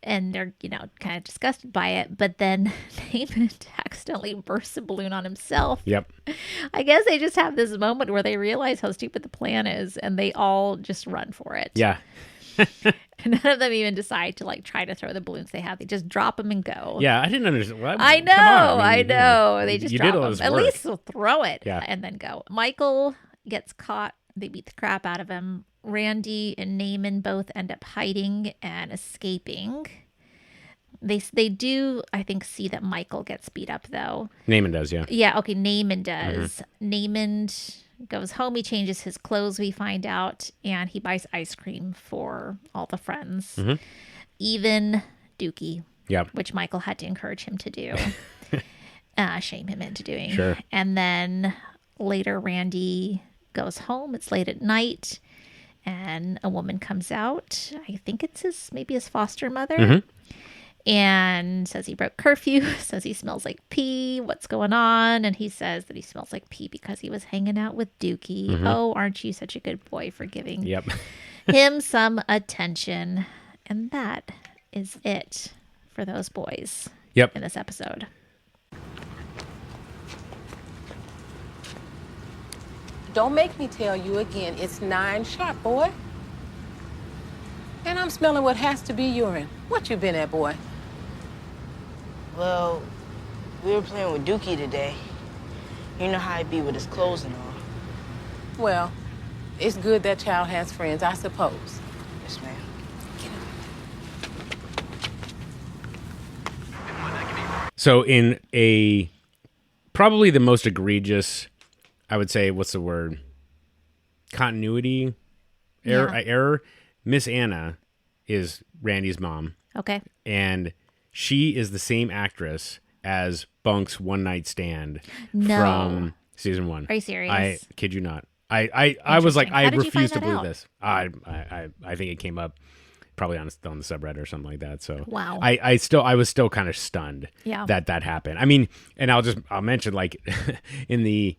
And they're, kind of disgusted by it. But then Naaman accidentally bursts a balloon on himself. Yep. I guess they just have this moment where they realize how stupid the plan is, and they all just run for it. Yeah. None of them even decide to try to throw the balloons they have. They just drop them and go. Yeah, I didn't understand. Well, I know. come on. I know. They just you drop did all them. this At work. least they'll throw it Yeah. and then go. Michael gets caught. They beat the crap out of him. Randy and Naaman both end up hiding and escaping. They do, I think, see that Michael gets beat up, though. Naaman does, yeah. Yeah, okay, Naaman does. Naaman goes home, he changes his clothes, we find out, and he buys ice cream for all the friends. Even Dookie, which Michael had to encourage him to do. Shame him into doing. Sure. And then later, Randy goes home. It's late at night. and a woman comes out. I think it's maybe his foster mother. Mhm. And says he broke curfew, says he smells like pee. What's going on? And he says that he smells like pee because he was hanging out with Dookie. Mhm. Oh, aren't you such a good boy for giving Yep. him some attention? And that is it for those boys Yep. in this episode. Don't make me tell you again. It's 9 sharp, boy. And I'm smelling what has to be urine. What you been at, boy? Well, we were playing with Dookie today. You know how he be with his clothes and all. Well, it's good that child has friends, I suppose. Yes, ma'am. So in a probably the most egregious, I would say, what's the word? Continuity error. Miss Anna is Randy's mom. Okay. And she is the same actress as Bunk's one night stand No. from season 1. Are you serious? I kid you not. I was like, Interesting. I How did you refuse to find that believe out? this. I think it came up probably on the subreddit or something like that. So Wow. I was still kind of stunned Yeah. that happened. I mean, and I'll mention, like, in the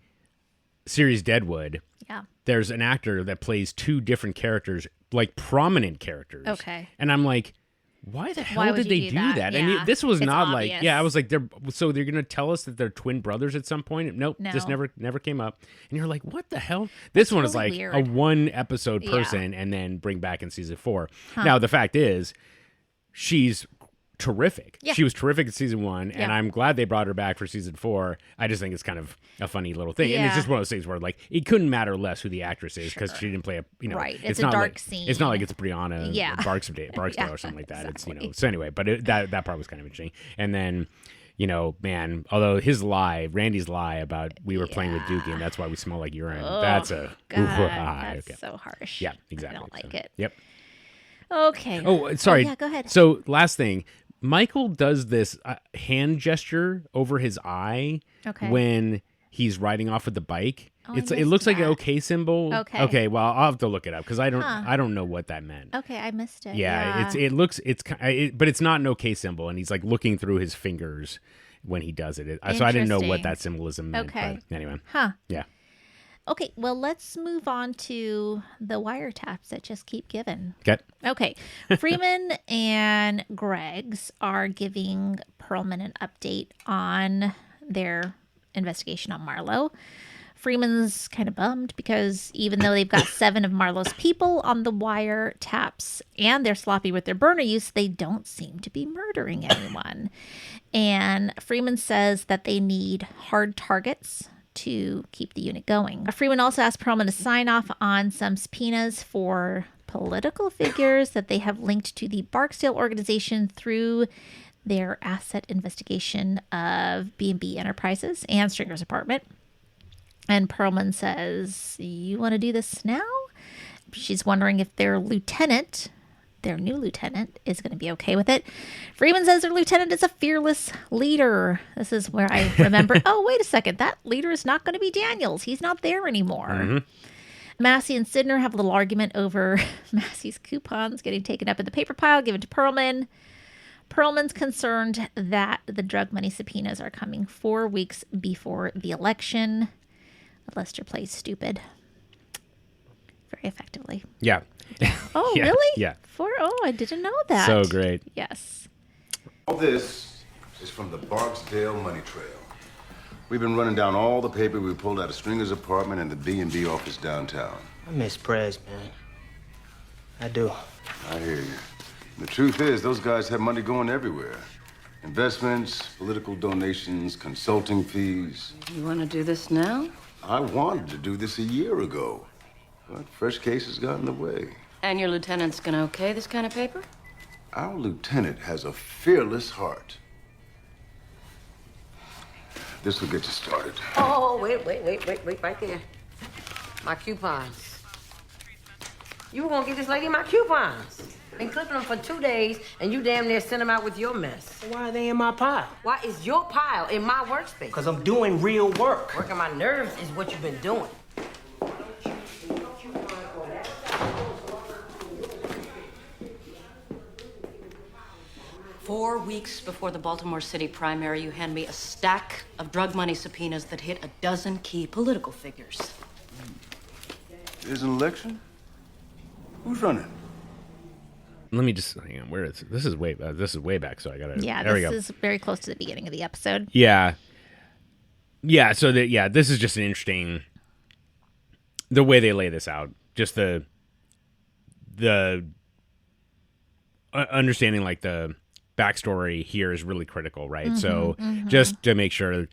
series Deadwood, Yeah. there's an actor that plays 2 different characters, like prominent characters. Okay. And I'm like, why the hell Why would did you they do do that? that? And Yeah. this was It's not obvious. like, I was like, they're going to tell us that they're twin brothers at some point? Nope. No. Just never came up. And you're like, what the hell? This one is really like weird. a 1 episode Yeah. person and then bring back in season 4. Huh. Now, the fact is, she's terrific. Yeah. She was terrific in season 1, and Yeah. I'm glad they brought her back for season 4. I just think it's kind of a funny little thing. And it's Yeah. just one of those things where, like, it couldn't matter less who the actress is because she didn't play a, Right. It's a not dark like, scene. It's not like it's Brianna Yeah. Barksdale Yeah, or something like that. exactly. It's, so anyway, but that part was kind of interesting. And then, man, although Randy's lie about we were playing with Dookie and that's why we smell like urine, Oh, that's a God, okay. that's so harsh. Yeah, exactly. I don't like So, it. Yep. Okay. Oh, sorry. yeah, go ahead. So last thing, Michael does this hand gesture over his eye when he's riding off with the bike. Oh, It looks like an okay symbol. Okay. Okay. Well, I'll have to look it up because I Huh. don't know what that meant. Okay, I missed it. Yeah, but it's not an okay symbol, and he's like looking through his fingers when he does it. So I didn't know what Interesting. that symbolism meant. Okay. But anyway. Huh. Yeah. Okay, well, let's move on to the wiretaps that just keep giving. Okay. Freeman and Greggs are giving Perlman an update on their investigation on Marlo. Freeman's kind of bummed because even though they've got 7 of Marlo's people on the wiretaps and they're sloppy with their burner use, they don't seem to be murdering anyone. And Freeman says that they need hard targets to keep the unit going. Freeman also asked Perlman to sign off on some subpoenas for political figures that they have linked to the Barksdale organization through their asset investigation of B&B Enterprises and Stringer's apartment. And Perlman says, you want to do this now? She's wondering if their new lieutenant, is going to be okay with it. Freeman says their lieutenant is a fearless leader. This is where I remember, oh, wait a second. That leader is not going to be Daniels. He's not there anymore. Mm-hmm. Massey and Sidner have a little argument over Massey's coupons getting taken up in the paper pile given to Perlman. Perlman's concerned that the drug money subpoenas are coming 4 weeks before the election. Lester plays stupid very effectively. Yeah. Oh, Yeah, really? yeah. I didn't know that. So great. Yes. All this is from the Barksdale money trail. We've been running down all the paper we pulled out of Stringer's apartment and the B&B office downtown. I miss Prez, man. I do. I hear you. The truth is, those guys have money going everywhere. Investments, political donations, consulting fees. You want to do this now? I wanted to do this a year ago, but fresh cases got in the way. And your lieutenant's gonna okay this kind of paper? Our lieutenant has a fearless heart. This will get you started. Oh, wait right there. My coupons. You were gonna get this lady my coupons. Been clipping them for 2 days, and you damn near sent them out with your mess. Why are they in my pile? Why is your pile in my workspace? Because I'm doing real work. Working my nerves is what you've been doing. 4 weeks before the Baltimore City primary, you hand me a stack of drug money subpoenas that hit 12 key political figures. There's an election? Who's running? Let me just hang on. Where is this? This is way back. So I gotta. Yeah, there we go. this is very close to the beginning of the episode. Yeah. So this is just an interesting. The way they lay this out, just the understanding like the backstory here is really critical, right? Mm-hmm, so just to make sure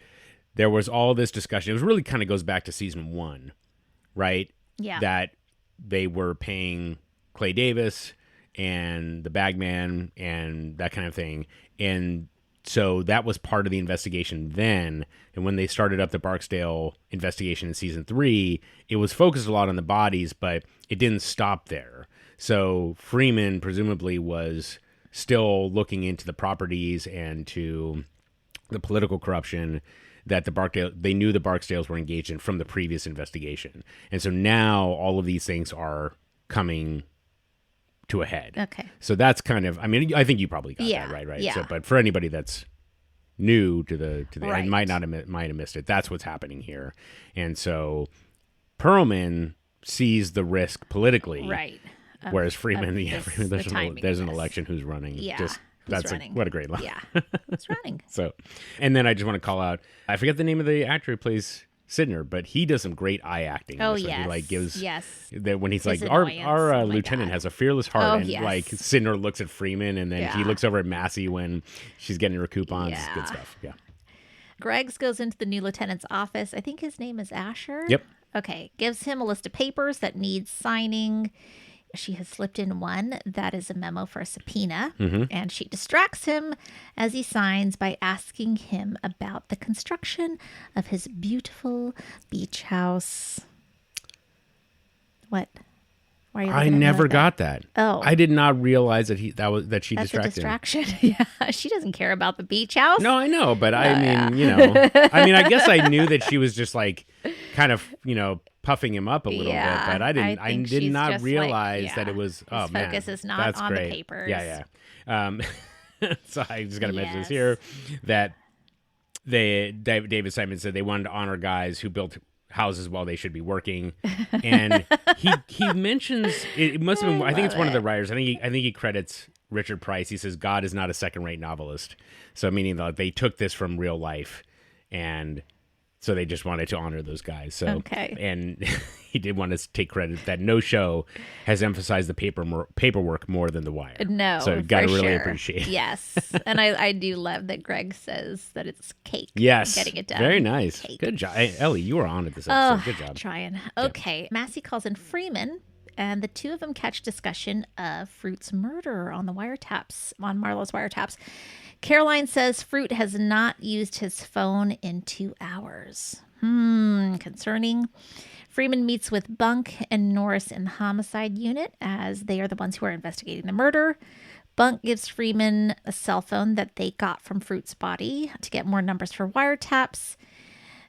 there was all this discussion. It was really kind of goes back to season 1, right? Yeah. That they were paying Clay Davis and the bagman and that kind of thing. And so that was part of the investigation then. And when they started up the Barksdale investigation in season 3, it was focused a lot on the bodies, but it didn't stop there. So Freeman presumably was still looking into the properties and to the political corruption that they knew the Barksdales were engaged in from the previous investigation. And so now all of these things are coming to a head. Okay. So that's kind of, I mean, I think you probably got that right? Yeah. So, but for anybody that's new to the Right. and might have missed it, that's what's happening here. And so Perlman sees the risk politically. Right. Whereas Freeman, there's an this. election who's running. Yeah. Just, who's that's running. what a great line. Yeah. Who's running? So, and then I just want to call out, I forget the name of the actor who plays Sidner, but he does some great eye acting. Oh, in this one. yes. He like gives that when he's His like our annoyance. our Oh my lieutenant God. has a fearless heart, Oh, and yes. like Sidner looks at Freeman, and then he Yeah. looks over at Massey when she's getting her coupons. Yeah. Good stuff. Yeah. Greggs goes into the new lieutenant's office. I think his name is Asher. Yep. Okay. Gives him a list of papers that needs signing. She has slipped in one that is a memo for a subpoena, and she distracts him as he signs by asking him about the construction of his beautiful beach house. What? Why are you I looking at me never like got that. Oh. I did not realize that she That's distracted a distraction. Yeah, she doesn't care about the beach house. No, I know, but Yeah. I mean, I guess I knew that she was just like kind of, puffing him up a little bit, but I think did she's not just realize like, that it was. his Oh man, focus is not that's on the great. papers. Yeah. So I just got to mention this Yes. here that David Simon said they wanted to honor guys who built houses while they should be working, and he mentions it must have been. I think it's one of the writers. I think he credits Richard Price. He says God is not a second-rate novelist, so meaning that they took this from real life, and so they just wanted to honor those guys. So Okay. and he did want to take credit that no show has emphasized the paperwork more than The Wire. No, so got to for really sure. appreciate it. Yes, and I do love that Greg says that it's cake. Yes, getting it done. very nice. Cake. Good job, hey, Ellie. You were on at this episode. Good job. Trying. Okay, Massey calls in Freeman, and the two of them catch discussion of Fruit's murder on the wiretaps, on Marlo's wiretaps. Caroline says Fruit has not used his phone in 2 hours. Concerning. Freeman meets with Bunk and Norris in the homicide unit as they are the ones who are investigating the murder. Bunk gives Freeman a cell phone that they got from Fruit's body to get more numbers for wiretaps.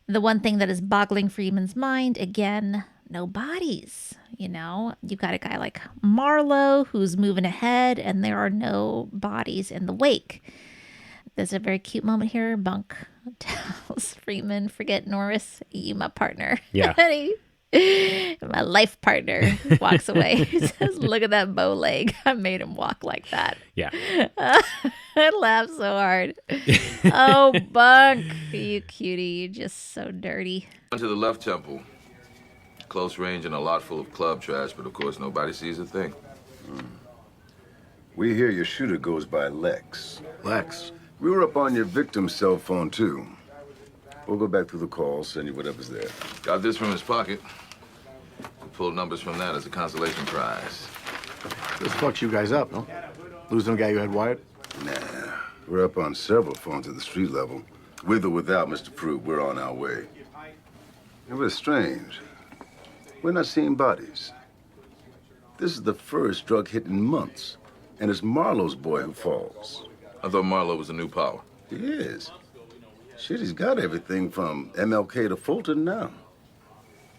The one thing that is boggling Freeman's mind, again, no bodies. You've got a guy like Marlo who's moving ahead, and there are no bodies in the wake. There's a very cute moment here. Bunk tells Freeman, forget Norris, you my partner. Yeah. My life partner walks away. He says, look at that bow leg. I made him walk like that. Yeah. I laughed so hard. Oh, Bunk, you cutie. You're just so dirty. To the left temple. Close range and a lot full of club trash, but of course nobody sees a thing. We hear your shooter goes by Lex. Lex. We were up on your victim's cell phone, too. We'll go back through the calls, send you whatever's there. Got this from his pocket. We pulled numbers from that as a consolation prize. This fucks you guys up, no? Losing a guy you had wired? Nah, we're up on several phones at the street level. With or without Mr. Fruit, we're on our way. It was strange. We're not seeing bodies. This is the first drug hit in months, and it's Marlo's boy who falls. I thought Marlo was a new power. He is. Shit, he's got everything from MLK to Fulton now.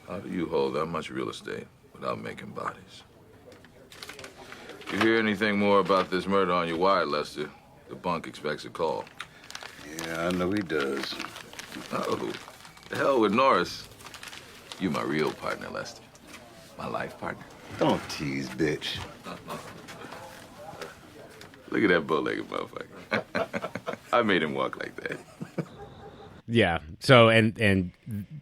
How do you hold that much real estate without making bodies? You hear anything more about this murder on your wire, Lester? The bunk expects a call. Yeah, I know he does. Oh, the hell with Norris. You my real partner, Lester. My life partner. Don't tease, bitch. Look at that bow-legged motherfucker. I made him walk like that. Yeah. So, and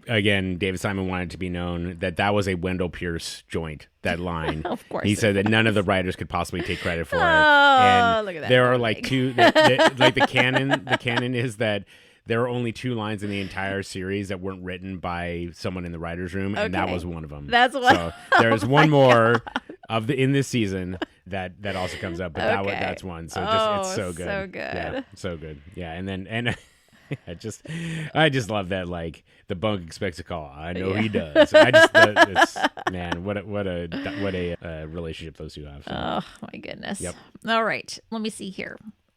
again, David Simon wanted to be known that was a Wendell Pierce joint, that line. Of course He it said that none of the writers could possibly take credit for it. Oh, And look at that there are bow like leg. two, like the canon is that there are only 2 lines in the entire series that weren't written by someone in the writer's room, and that Okay. was one of them. That's one. So there's Oh one my more in this season that also comes up, but Okay. that's one. So it's so good. so good. Yeah, so good. Yeah, and I just love that, like, the bunk expects a call. I know he does. It's, man, what a relationship those two have. So. Oh my goodness. Yep. All right. Let me see here.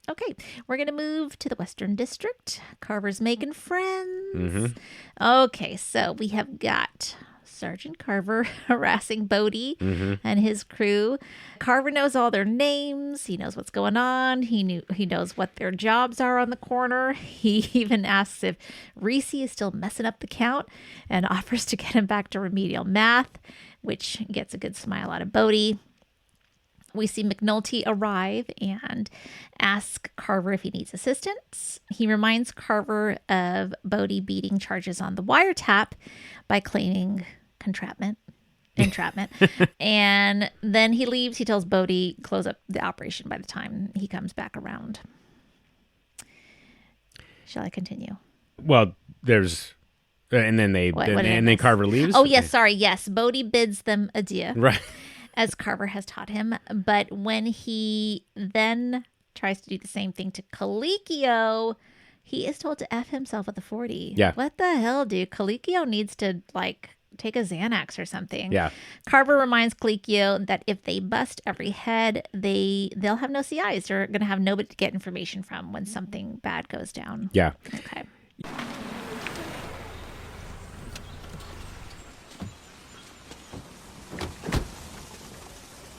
Okay, we're gonna move to the Western District. Carver's making friends. Mhm. Okay, so we have got Sergeant Carver harassing Bodie Mhm. and his crew. Carver knows all their names. He knows what's going on. He knows what their jobs are on the corner. He even asks if Reese is still messing up the count and offers to get him back to remedial math, which gets a good smile out of Bodie. We see McNulty arrive and ask Carver if he needs assistance. He reminds Carver of Bodie beating charges on the wiretap by claiming entrapment. And then he leaves. He tells Bodie close up the operation by the time he comes back around. Shall I continue? Well, there's, and then What did I then miss? Carver leaves. Oh, yes, sorry. Yes, Bodie bids them adieu. Right. As Carver has taught him. But when he then tries to do the same thing to Colicchio, he is told to F himself with a 40. Yeah. What the hell, dude? Colicchio needs to, like, take a Xanax or something. Yeah. Carver reminds Colicchio that if they bust every head, they'll have no CIs. They're going to have nobody to get information from when something bad goes down. Yeah. Okay.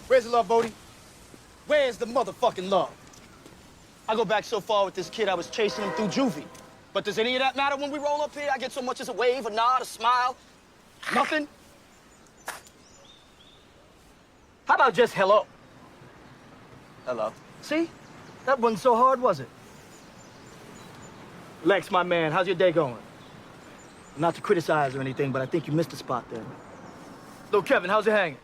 Where's the love, Bodie? Where's the motherfucking love? I go back so far with this kid, I was chasing him through juvie. But does any of that matter when we roll up here? I get so much as a wave, a nod, a smile. Nothing? How about just hello? Hello. See? That wasn't so hard, was it? Lex, my man, how's your day going? Not to criticize or anything, but I think you missed a spot there. Little Kevin, how's it hanging?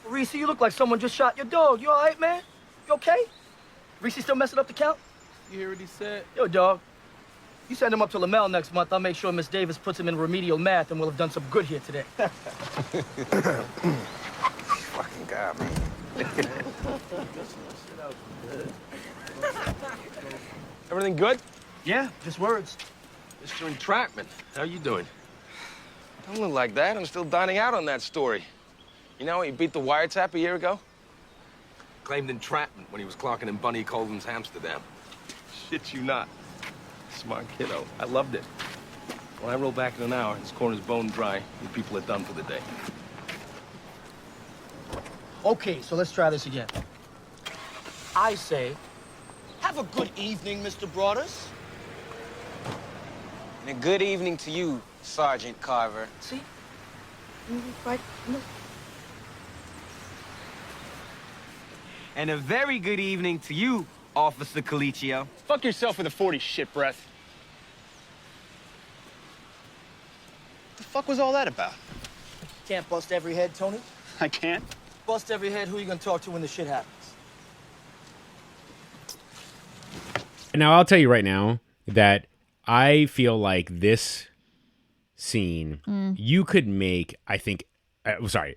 Reese, you look like someone just shot your dog. You all right, man? You okay? Reese still messing up the count? You hear what he said? Yo, dog. You send him up to Lamel next month, I'll make sure Miss Davis puts him in remedial math and we'll have done some good here today. Fucking guy, man. Everything good? Yeah, just words. Mr. Entrapment, how you doing? Don't look like that. I'm still dining out on that story. You know, he beat the wiretap a year ago. Claimed entrapment when he was clocking in Bunny Colvin's Amsterdam. Shit you not. Smart kiddo. I loved it. When I roll back in an hour, his corner's bone dry, and people are done for the day. Okay, so let's try this again. I say, have a good evening, Mr. Broadus. And a good evening to you, Sergeant Carver. See? Right? No. And a very good evening to you, Officer Colicchio. Fuck yourself with a 40 shit breath. What the fuck was all that about? Can't bust every head, Tony. I can't. Bust every head, who you gonna talk to when the shit happens? Now, I'll tell you right now that I feel like this scene, you could make, I think, sorry,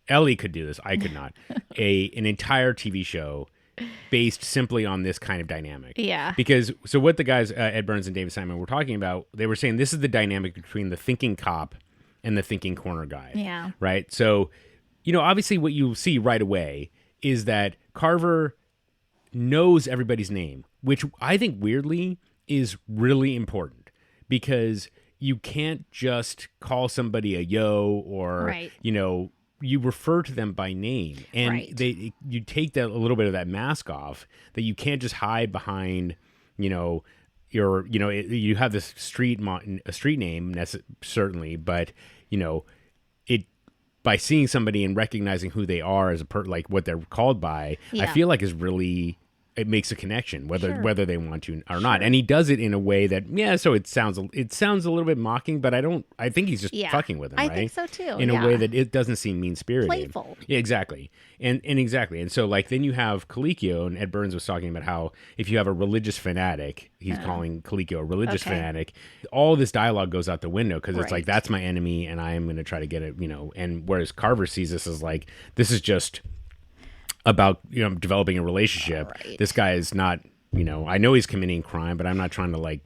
Ellie could do this. I could not. An entire TV show based simply on this kind of dynamic. Yeah. Because, so what the guys, Ed Burns and David Simon, were talking about, they were saying this is the dynamic between the thinking cop and the thinking corner guy. Yeah. Right? So, you know, obviously what you see right away is that Carver knows everybody's name, which I think weirdly is really important because you can't just call somebody a yo or, Right. you know, you refer to them by name, and Right. you take that a little bit of that mask off, that you can't just hide behind, you have this street name certainly, but it, by seeing somebody and recognizing who they are as like what they're called by, I Yeah. feel like is really, it makes a connection Sure. whether they want to or not. And he does it in a way that, so it sounds a little bit mocking, but I think he's just Yeah. fucking with him, I right? think so too, In a yeah. way that it doesn't seem mean-spirited. Playful. Yeah, exactly. And exactly. And so like then you have Colicchio, and Ed Burns was talking about how if you have a religious fanatic, he's calling Colicchio a religious fanatic, all this dialogue goes out the window, because it's like, that's my enemy and I am going to try to get it, and whereas Carver sees this as like, this is just about developing a relationship. This guy is not, I know he's committing crime, but I'm not trying to like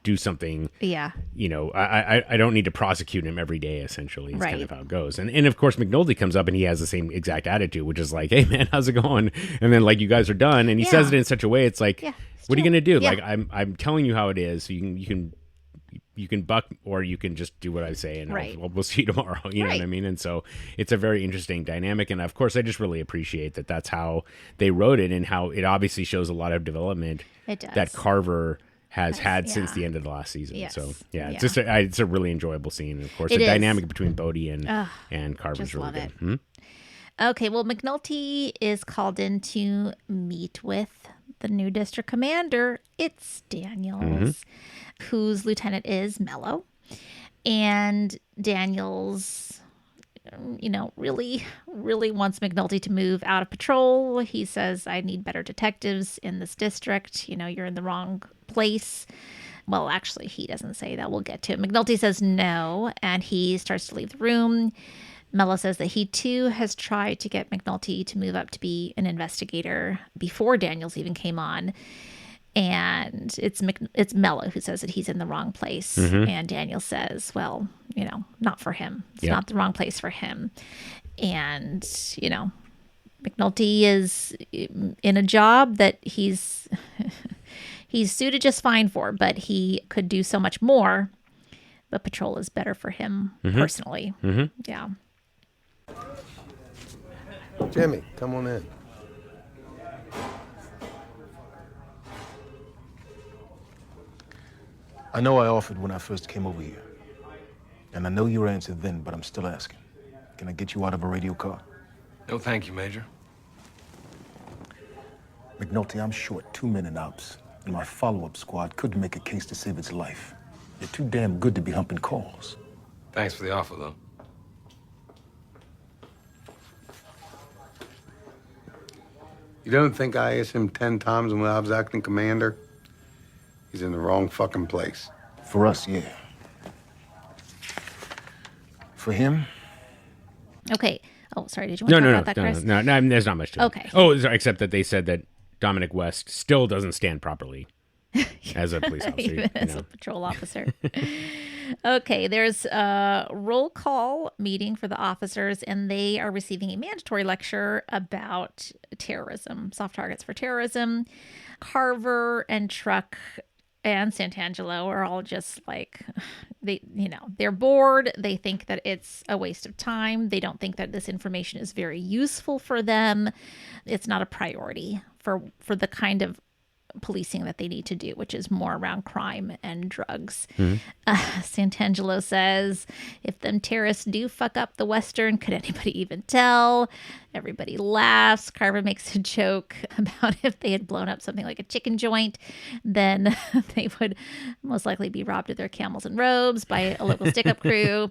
do something. Yeah. I don't need to prosecute him every day, essentially, is kind Right. of how it goes. And of course McNulty comes up and he has the same exact attitude, which is like, hey man, how's it going? And then like, you guys are done, and he says it in such a way, it's like, what are you gonna do? Yeah. Like I'm telling you how it is, so you can buck, or you can just do what I say, and Right. we'll see you tomorrow. You know what I Right. mean? And so it's a very interesting dynamic. And of course, I just really appreciate that that's how they wrote it, and how it obviously shows a lot of development It does. that Carver has had since the end of the last season. Yes. So yeah, it's Yeah. just it's a really enjoyable scene. And of course, It the is. dynamic between Bodie and Carver's just really love good. it. Hmm? Okay, well, McNulty is called in to meet with the new district commander. It's Daniels, whose lieutenant is Mello. And Daniels, really, really wants McNulty to move out of patrol. He says, I need better detectives in this district. You're in the wrong place. Well, actually, he doesn't say that. We'll get to it. McNulty says no, and he starts to leave the room. Mello says that he too has tried to get McNulty to move up to be an investigator before Daniels even came on. And it's Mello who says that he's in the wrong place. And Daniel says, well, not for him. It's not the wrong place for him. And, McNulty is in a job that he's suited just fine for, but he could do so much more. But patrol is better for him personally. Yeah. Jimmy, come on in. I know I offered when I first came over here. And I know your answer then, but I'm still asking. Can I get you out of a radio car? No, thank you, Major. McNulty, I'm short 2 men in ops, and my follow-up squad could make a case to save its life. You're too damn good to be humping calls. Thanks for the offer, though. You don't think I asked him 10 times when I was acting commander? He's in the wrong fucking place. For us, yeah. For him? Okay. Oh, sorry. Did you want to talk about that, Chris? No, there's not much to it. Okay. Oh, sorry, except that they said that Dominic West still doesn't stand properly as a police officer. Even as a patrol officer. Okay, there's a roll call meeting for the officers, and they are receiving a mandatory lecture about terrorism, soft targets for terrorism. Carver and Truck and Santangelo are all just like, they're bored. They think that it's a waste of time. They don't think that this information is very useful for them. It's not a priority for the kind of policing that they need to do, which is more around crime and drugs. Santangelo says, if them terrorists do fuck up the Western, could anybody even tell? Everybody laughs. Carver makes a joke about if they had blown up something like a chicken joint, then they would most likely be robbed of their camels and robes by a local stick-up crew.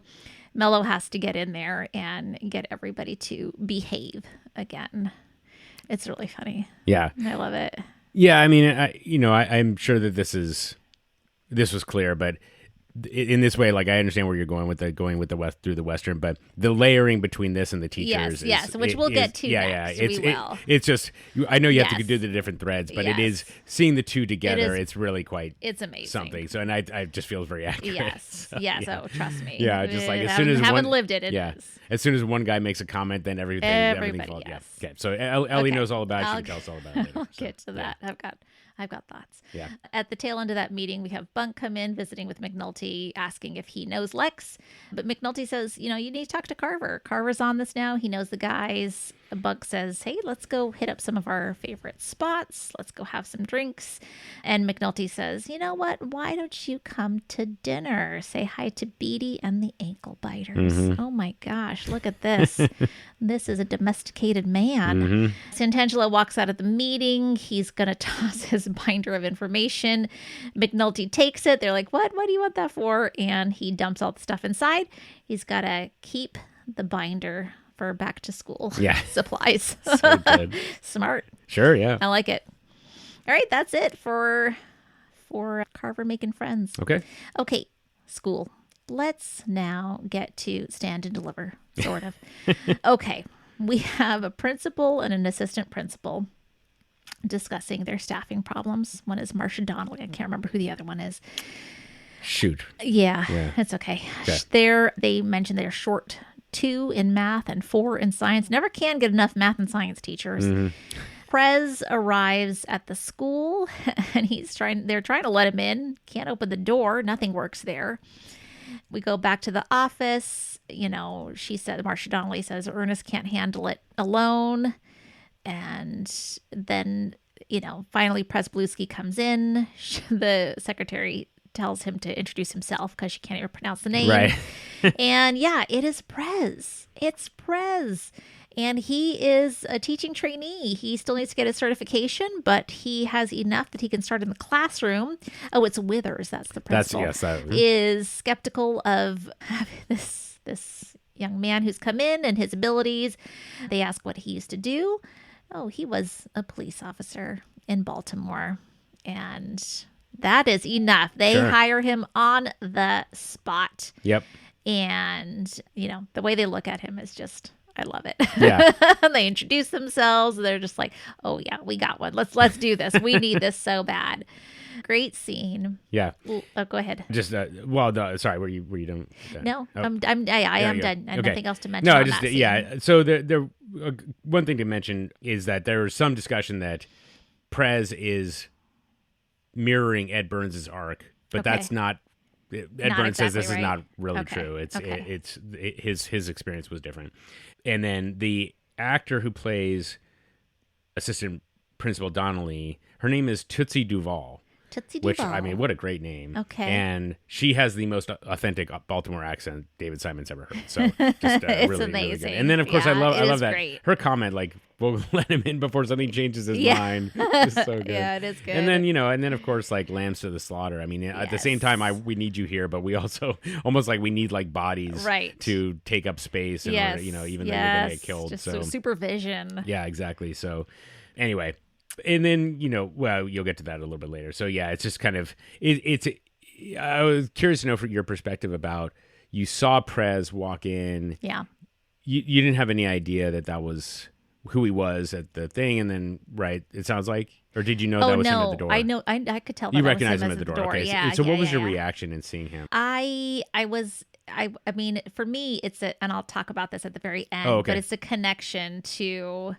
Mello has to get in there and get everybody to behave again. It's really funny. Yeah. I love it. Yeah, I mean, I'm sure that this was clear, but in this way, like I understand where you're going with the West through the Western, but the layering between this and the teachers, yes, which we'll get to next. We will. It's just I know you have to do the different threads, but it is seeing the two together. It's really quite amazing something. So and I just feels very accurate. Yes, so, yes. yeah. Oh, trust me. Yeah, just like as soon as haven't one lived it. It is. As soon as one guy makes a comment, then everything falls. Yes. Yeah. Okay. So Ellie knows all about it. She can tell us all about it. Later, I'll get to that. I've got thoughts. Yeah. At the tail end of that meeting, we have Bunk come in visiting with McNulty. McNulty asking if he knows Lex. But McNulty says, you need to talk to Carver. Carver's on this now. He knows the guys. Buck says, hey, let's go hit up some of our favorite spots. Let's go have some drinks. And McNulty says, you know what? Why don't you come to dinner? Say hi to Beatty and the ankle biters. Mm-hmm. Oh my gosh, look at this. This is a domesticated man. Santangelo walks out of the meeting. He's going to toss his binder of information. McNulty takes it. They're like, what? What do you want that for? And he dumps all the stuff inside. He's got to keep the binder for back to school supplies. So good. Smart. Sure, yeah. I like it. All right, that's it for Carver making friends. Okay, school. Let's now get to stand and deliver, sort of. Okay, we have a principal and an assistant principal discussing their staffing problems. One is Marcia Donnelly. I can't remember who the other one is. Shoot. Yeah. It's okay. They mentioned they're short 2 in math and 4 in science. Never can get enough math and science teachers. Prez arrives at the school and they're trying to let him in. Can't open the door. Nothing works there. We go back to the office. She said, Marcia Donnelly says, Ernest can't handle it alone. And then, finally Prez Bluski comes in. The secretary tells him to introduce himself because she can't even pronounce the name. Right. And yeah, it is Prez. It's Prez. And he is a teaching trainee. He still needs to get his certification, but he has enough that he can start in the classroom. Oh, it's Withers. That's the principal. Is skeptical of this young man who's come in and his abilities. They ask what he used to do. Oh, he was a police officer in Baltimore. And that is enough. They hire him on the spot. Yep. And, the way they look at him is just, I love it. Yeah. They introduce themselves. They're just like, oh yeah, we got one. Let's do this. We need this so bad. Great scene. Yeah. Oh, go ahead. Just sorry, were you done? No, oh. I am done. I have nothing else to mention. No, on just that scene. So the one thing to mention is that there was some discussion that Prez is mirroring Ed Burns' arc, but that's not. Ed Burns says this is not really true. It's his experience was different. And then the actor who plays assistant principal Donnelly, her name is Tootsie Duvall. Which, I mean, what a great name. Okay. And she has the most authentic Baltimore accent David Simon's ever heard. So just it's really, amazing. really good. And then, of course, I love that. Great. Her comment, like, we'll let him in before something changes his mind. It's so good. Yeah, it is good. And then, of course, like, lambs to the slaughter. I mean, at the same time, we need you here, but we also almost like we need like bodies to take up space. And even though you're going to get killed. Just so supervision. Yeah, exactly. So anyway. And then, you'll get to that a little bit later. So, yeah, it's just kind of, I was curious to know from your perspective about, you saw Prez walk in. Yeah. You didn't have any idea that was who he was at the thing. And then, it sounds like, or did you know that was him at the door? I know. I could tell that you was recognized him as at the door. Okay. Yeah, so what was your reaction in seeing him? I mean, for me, and I'll talk about this at the very end, but it's a connection to...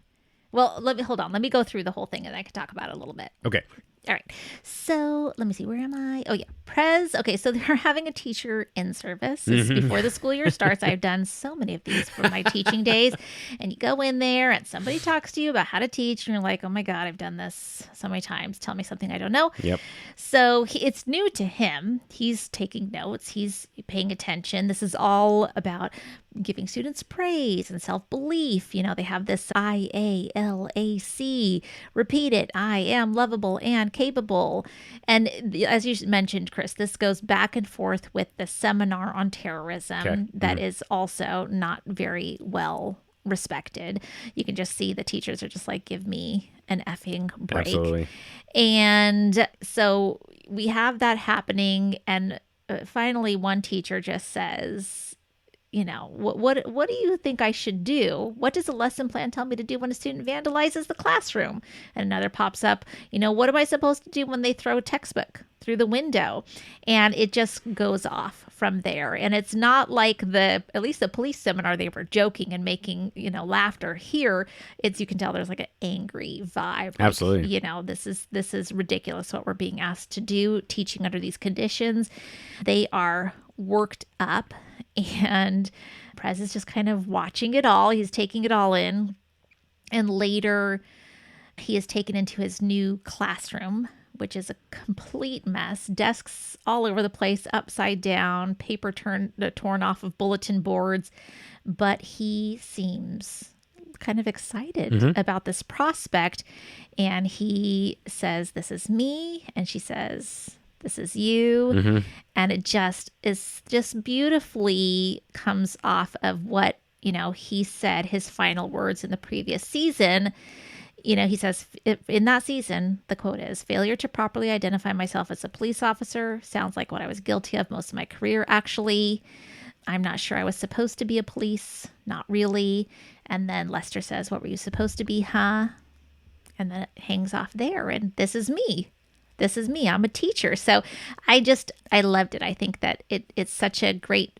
Well, let me go through the whole thing and I can talk about it a little bit. Okay. All right. So let me see. Where am I? Oh, yeah. Prez. Okay. So they're having a teacher in service. This is before the school year starts. I've done so many of these for my teaching days. And you go in there and somebody talks to you about how to teach. And you're like, oh my God, I've done this so many times. Tell me something I don't know. Yep. So it's new to him. He's taking notes. He's paying attention. This is all about giving students praise and self-belief. They have this IALAC. Repeat it. I am lovable and capable. And as you mentioned, Chris, this goes back and forth with the seminar on terrorism that is also not very well respected. You can just see the teachers are just like, give me an effing break. Absolutely. And so we have that happening. And finally, one teacher just says, what do you think I should do? What does the lesson plan tell me to do when a student vandalizes the classroom? And another pops up, what am I supposed to do when they throw a textbook through the window? And it just goes off from there. And it's not like at least the police seminar, they were joking and making, laughter. Here, you can tell there's like an angry vibe. Absolutely. This is ridiculous what we're being asked to do, teaching under these conditions. They are worked up, and Prez is just kind of watching it all. He's taking it all in. And later, he is taken into his new classroom, which is a complete mess. Desks all over the place, upside down, paper torn off of bulletin boards. But he seems kind of excited about this prospect. And he says, "This is me." And she says, "This is you." And it just beautifully comes off of what, he said, his final words in the previous season. He says in that season, the quote is, "Failure to properly identify myself as a police officer sounds like what I was guilty of most of my career, actually. I'm not sure I was supposed to be a police. Not really." And then Lester says, "What were you supposed to be, huh?" And then it hangs off there. And this is me. This is me. I'm a teacher. So I loved it. I think that it's such a great,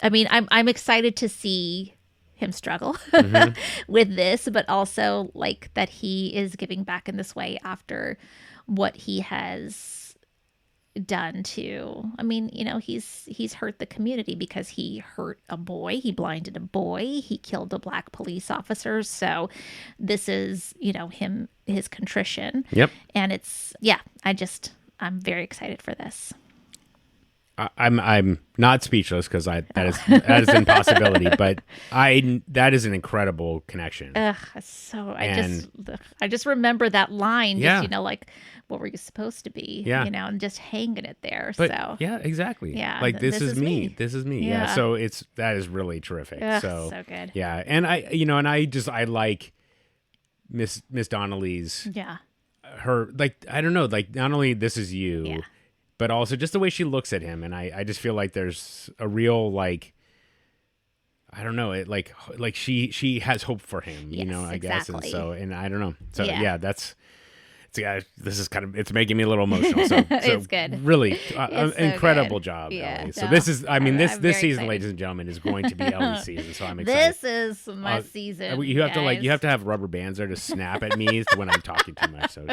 I'm excited to see him struggle with this, but also like that he is giving back in this way after what he has done to, he's hurt the community because he hurt a boy, he blinded a boy, he killed a black police officer. So this is, his contrition. Yep. And I'm very excited for this. I'm not speechless because that is an impossibility, but that is an incredible connection. I just remember that line. Yeah. Like, what were you supposed to be? Yeah. And just hanging it there. But, so yeah, exactly. Yeah. Like this is me. This is me. Yeah. So that is really terrific. So good. Yeah. And I like Miss Donnelly's. Yeah. Her, like, I don't know, like, not only this is you, but also just the way she looks at him. And I just feel like there's a real, like, I don't know, it like she has hope for him, I guess. And so, and I don't know. So this is it's making me a little emotional. So it's good. Really, it's incredible good. job, Yeah, Ellie. So no, this is, this very season, excited. ladies and gentlemen, is going to be Ellie's season. So I'm excited. This is my season. You have guys. you have to have rubber bands there to snap at me when I'm talking too much. So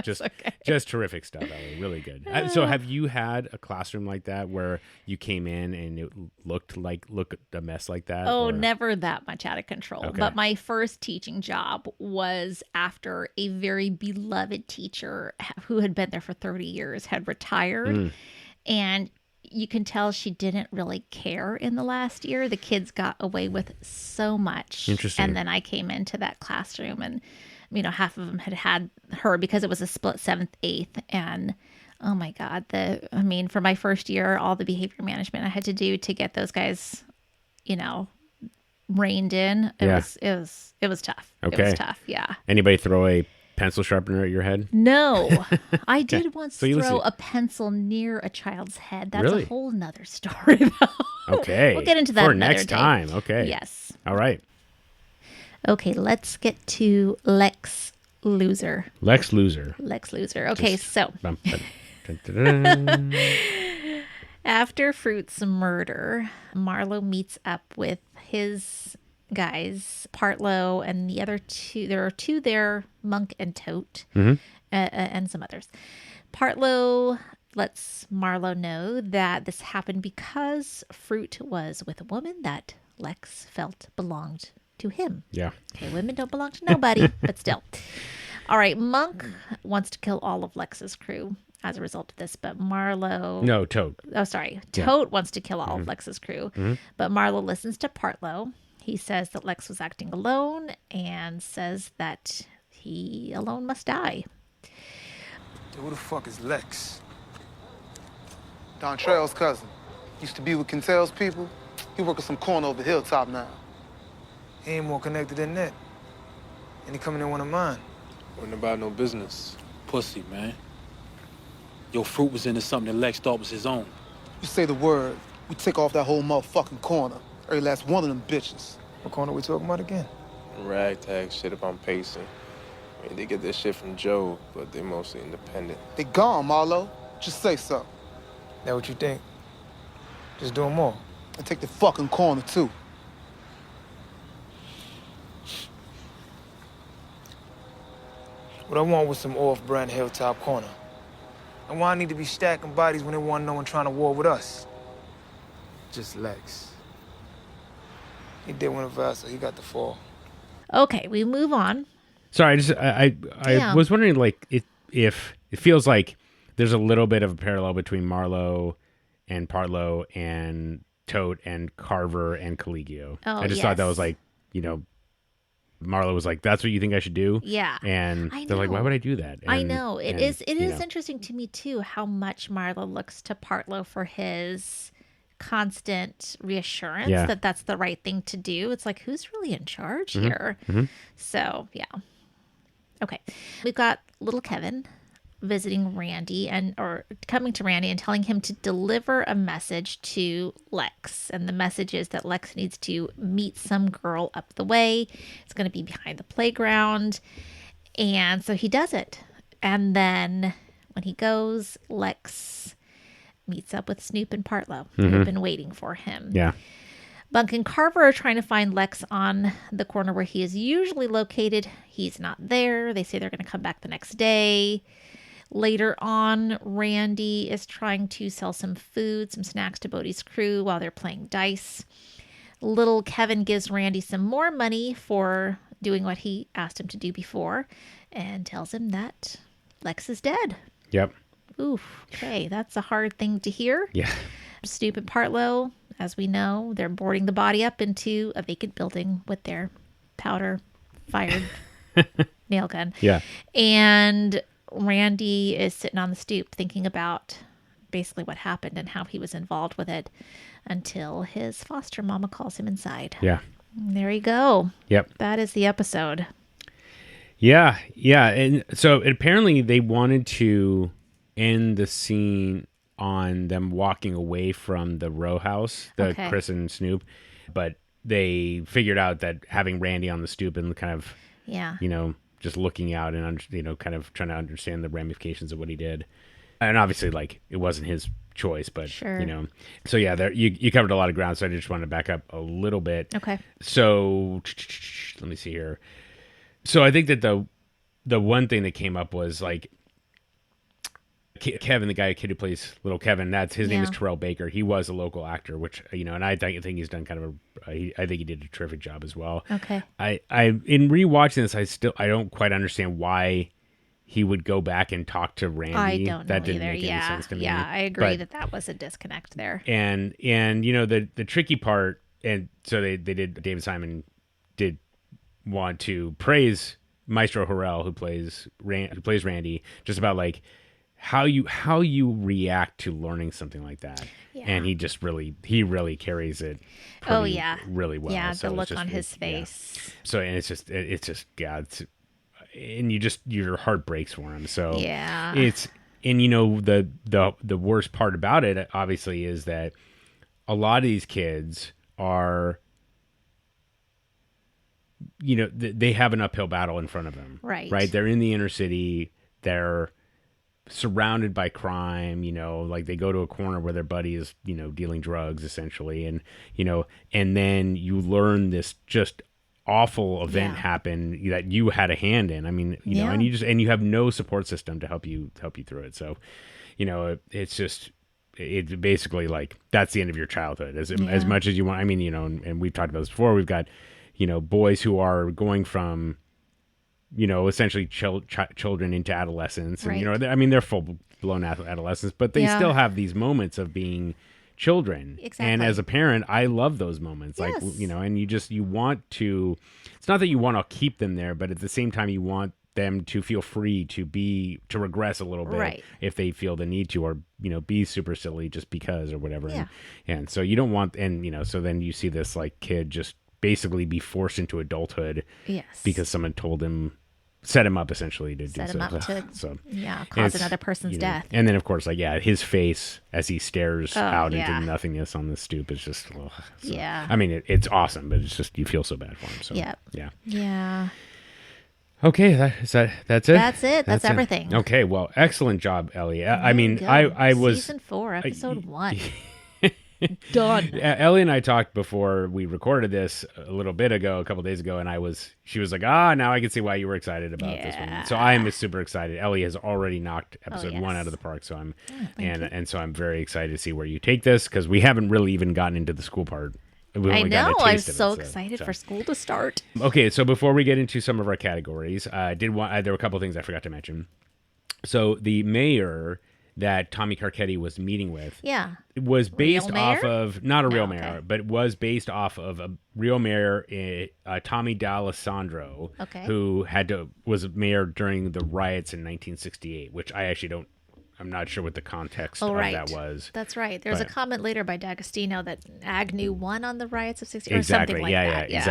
just terrific stuff, Ellie. Really good. So have you had a classroom like that where you came in and it looked a mess like that? Oh, or? Never that much out of control. Okay. But my first teaching job was after a very beloved teacher who had been there for 30 years had retired. And you can tell she didn't really care in the last year. The kids got away with so much. Interesting. And then I came into that classroom and, half of them had her because it was a split 7th, 8th. And oh my God, for my first year, all the behavior management I had to do to get those guys, reined in. It was tough. Okay. It was tough. Yeah. Anybody throw a pencil sharpener at your head? No. I did once So you throw listen- a pencil near a child's head. That's Really? a whole nother story, though. Okay. We'll get into that for another next day. time. Okay. Yes. All right. Okay, let's get to Lex Loser. Lex Loser. Lex Loser. Okay, so Dun, dun, dun, dun, dun. after Fruit's murder, Marlo meets up with his guys, Partlow and the other two. There are two there, Monk and Tote, and some others. Partlow lets Marlo know that this happened because Fruit was with a woman that Lex felt belonged to him. Yeah. Okay, women don't belong to nobody, but still. All right, Monk wants to kill all of Lex's crew as a result of this, but Marlo... No, Tote. Oh, sorry. Yeah. Tote wants to kill all of Lex's crew, Mhm. but Marlo listens to Partlow. He says that Lex was acting alone and says that he alone must die. Who the fuck is Lex? Don Trejo's cousin. Used to be with Quintel's people. He work at some corner over Hilltop now. He ain't more connected than that. And he coming in one of mine. Wasn't about no business. Pussy, man. Your Fruit was into something that Lex thought was his own. You say the word, we take off that whole motherfucking corner. Every last one of them bitches. What corner we talking about again? Ragtag shit if I'm pacing. I mean, they get this shit from Joe, but they're mostly independent. They gone, Marlo. Just say something. That what you think? Just do 'em more. And take the fucking corner, too. What I want was some off-brand hilltop corner. And why I need to be stacking bodies when there wasn't no one trying to war with us? Just Lex. He did win a vessel. He got the fall. Okay, we move on. Sorry, I was wondering, like, if it feels like there's a little bit of a parallel between Marlo and Partlow and Tote and Carver and Coligio. Oh, I just thought that was like, you know, Marlo was like, "That's what you think I should do?" Yeah, and they're like, "Why would I do that?" And, I know it is. It is know. interesting to me too how much Marlo looks to Partlow for his constant reassurance that that's the right thing to do. It's like, who's really in charge here? So yeah. Okay, we've got little Kevin visiting Randy or coming to Randy and telling him to deliver a message to Lex. And the message is that Lex needs to meet some girl up the way. It's going to be behind the playground. And so he does it. And then when he goes, Lex meets up with Snoop and Partlow, who have been waiting for him. Yeah. Bunk and Carver are trying to find Lex on the corner where he is usually located. He's not there. They say they're going to come back the next day. Later on, Randy is trying to sell some food, some snacks to Bodie's crew while they're playing dice. Little Kevin gives Randy some more money for doing what he asked him to do before and tells him that Lex is dead. Yep. Oof. Okay, that's a hard thing to hear. Yeah. Snoop and Partlow, as we know, they're boarding the body up into a vacant building with their powder-fired nail gun. Yeah. And Randy is sitting on the stoop thinking about basically what happened and how he was involved with it until his foster mama calls him inside. Yeah. And there you go. Yep. That is the episode. Yeah. Yeah. And so apparently they wanted to end the scene on them walking away from the row house, Chris and Snoop, but they figured out that having Randy on the stoop and kind of, you know, just looking out and, you know, kind of trying to understand the ramifications of what he did. And obviously, like, it wasn't his choice, but, you know. So, yeah, there you covered a lot of ground, so I just wanted to back up a little bit. Okay. So, let me see here. So, I think that the one thing that came up was, like, Kevin, the kid who plays little Kevin, his name is Terrell Baker. He was a local actor, which, you know, and I think he's done kind of I think he did a terrific job as well. Okay. I in rewatching this, I don't quite understand why he would go back and talk to Randy. I don't know that didn't either. make any sense to me. Yeah, I agree that was a disconnect there. And you know, the tricky part, and so David Simon did want to praise Maestro Harrell, who plays Randy, just about like how you react to learning something like that. Yeah. And he really carries it really well. Yeah, so the look on his face. Yeah. So, and it's just and your heart breaks for him. So and you know, the worst part about it obviously is that a lot of these kids are, you know, they have an uphill battle in front of them. Right. They're in the inner city. They're surrounded by crime, you know, like they go to a corner where their buddy is, you know, dealing drugs essentially. And, you know, and then you learn this just awful event happen that you had a hand in. I mean, you know, and you have no support system to help you through it. So, you know, it's basically like, that's the end of your childhood as much as you want. I mean, you know, and we've talked about this before. We've got, you know, boys who are going from, you know, essentially children into adolescence. And, you know, I mean, they're full-blown adolescents, but they still have these moments of being children. Exactly. And as a parent, I love those moments. Like, you know, and you want to, it's not that you want to keep them there, but at the same time, you want them to feel free to regress a little bit if they feel the need to, or, you know, be super silly just because or whatever. Yeah. And so you don't want, and, you know, so then you see this like kid just basically be forced into adulthood because someone told him set him up essentially to Set do him so. up to, So yeah, and cause it's, another person's death. And then of course, like his face as he stares out yeah. into nothingness on the stoop is just. Ugh, so, Yeah. I mean, it's awesome, but it's just you feel so bad for him. So Yep. yeah. Yeah. Okay, that's it. That's it. That's everything. Okay, well, excellent job, Ellie. I mean, Go. I was Season 4, episode 1. Done. Ellie and I talked before we recorded this a little bit ago, a couple days ago, and she was like, now I can see why you were excited about this one. So I am super excited. Ellie has already knocked episode 1 out of the park, so and so I'm very excited to see where you take this, because we haven't really even gotten into the school part. I know. I'm so excited for school to start. Okay, so before we get into some of our categories, there were a couple of things I forgot to mention. So the mayor that Tommy Carcetti was meeting with, was based off of not a real mayor, but was based off of a real mayor, Tommy D'Alessandro, who was mayor during the riots in 1968, which I actually I'm not sure what the context of that was. That's right. There's a comment later by D'Agostino that Agnew won on the riots of 60 or exactly. something like that. Yeah,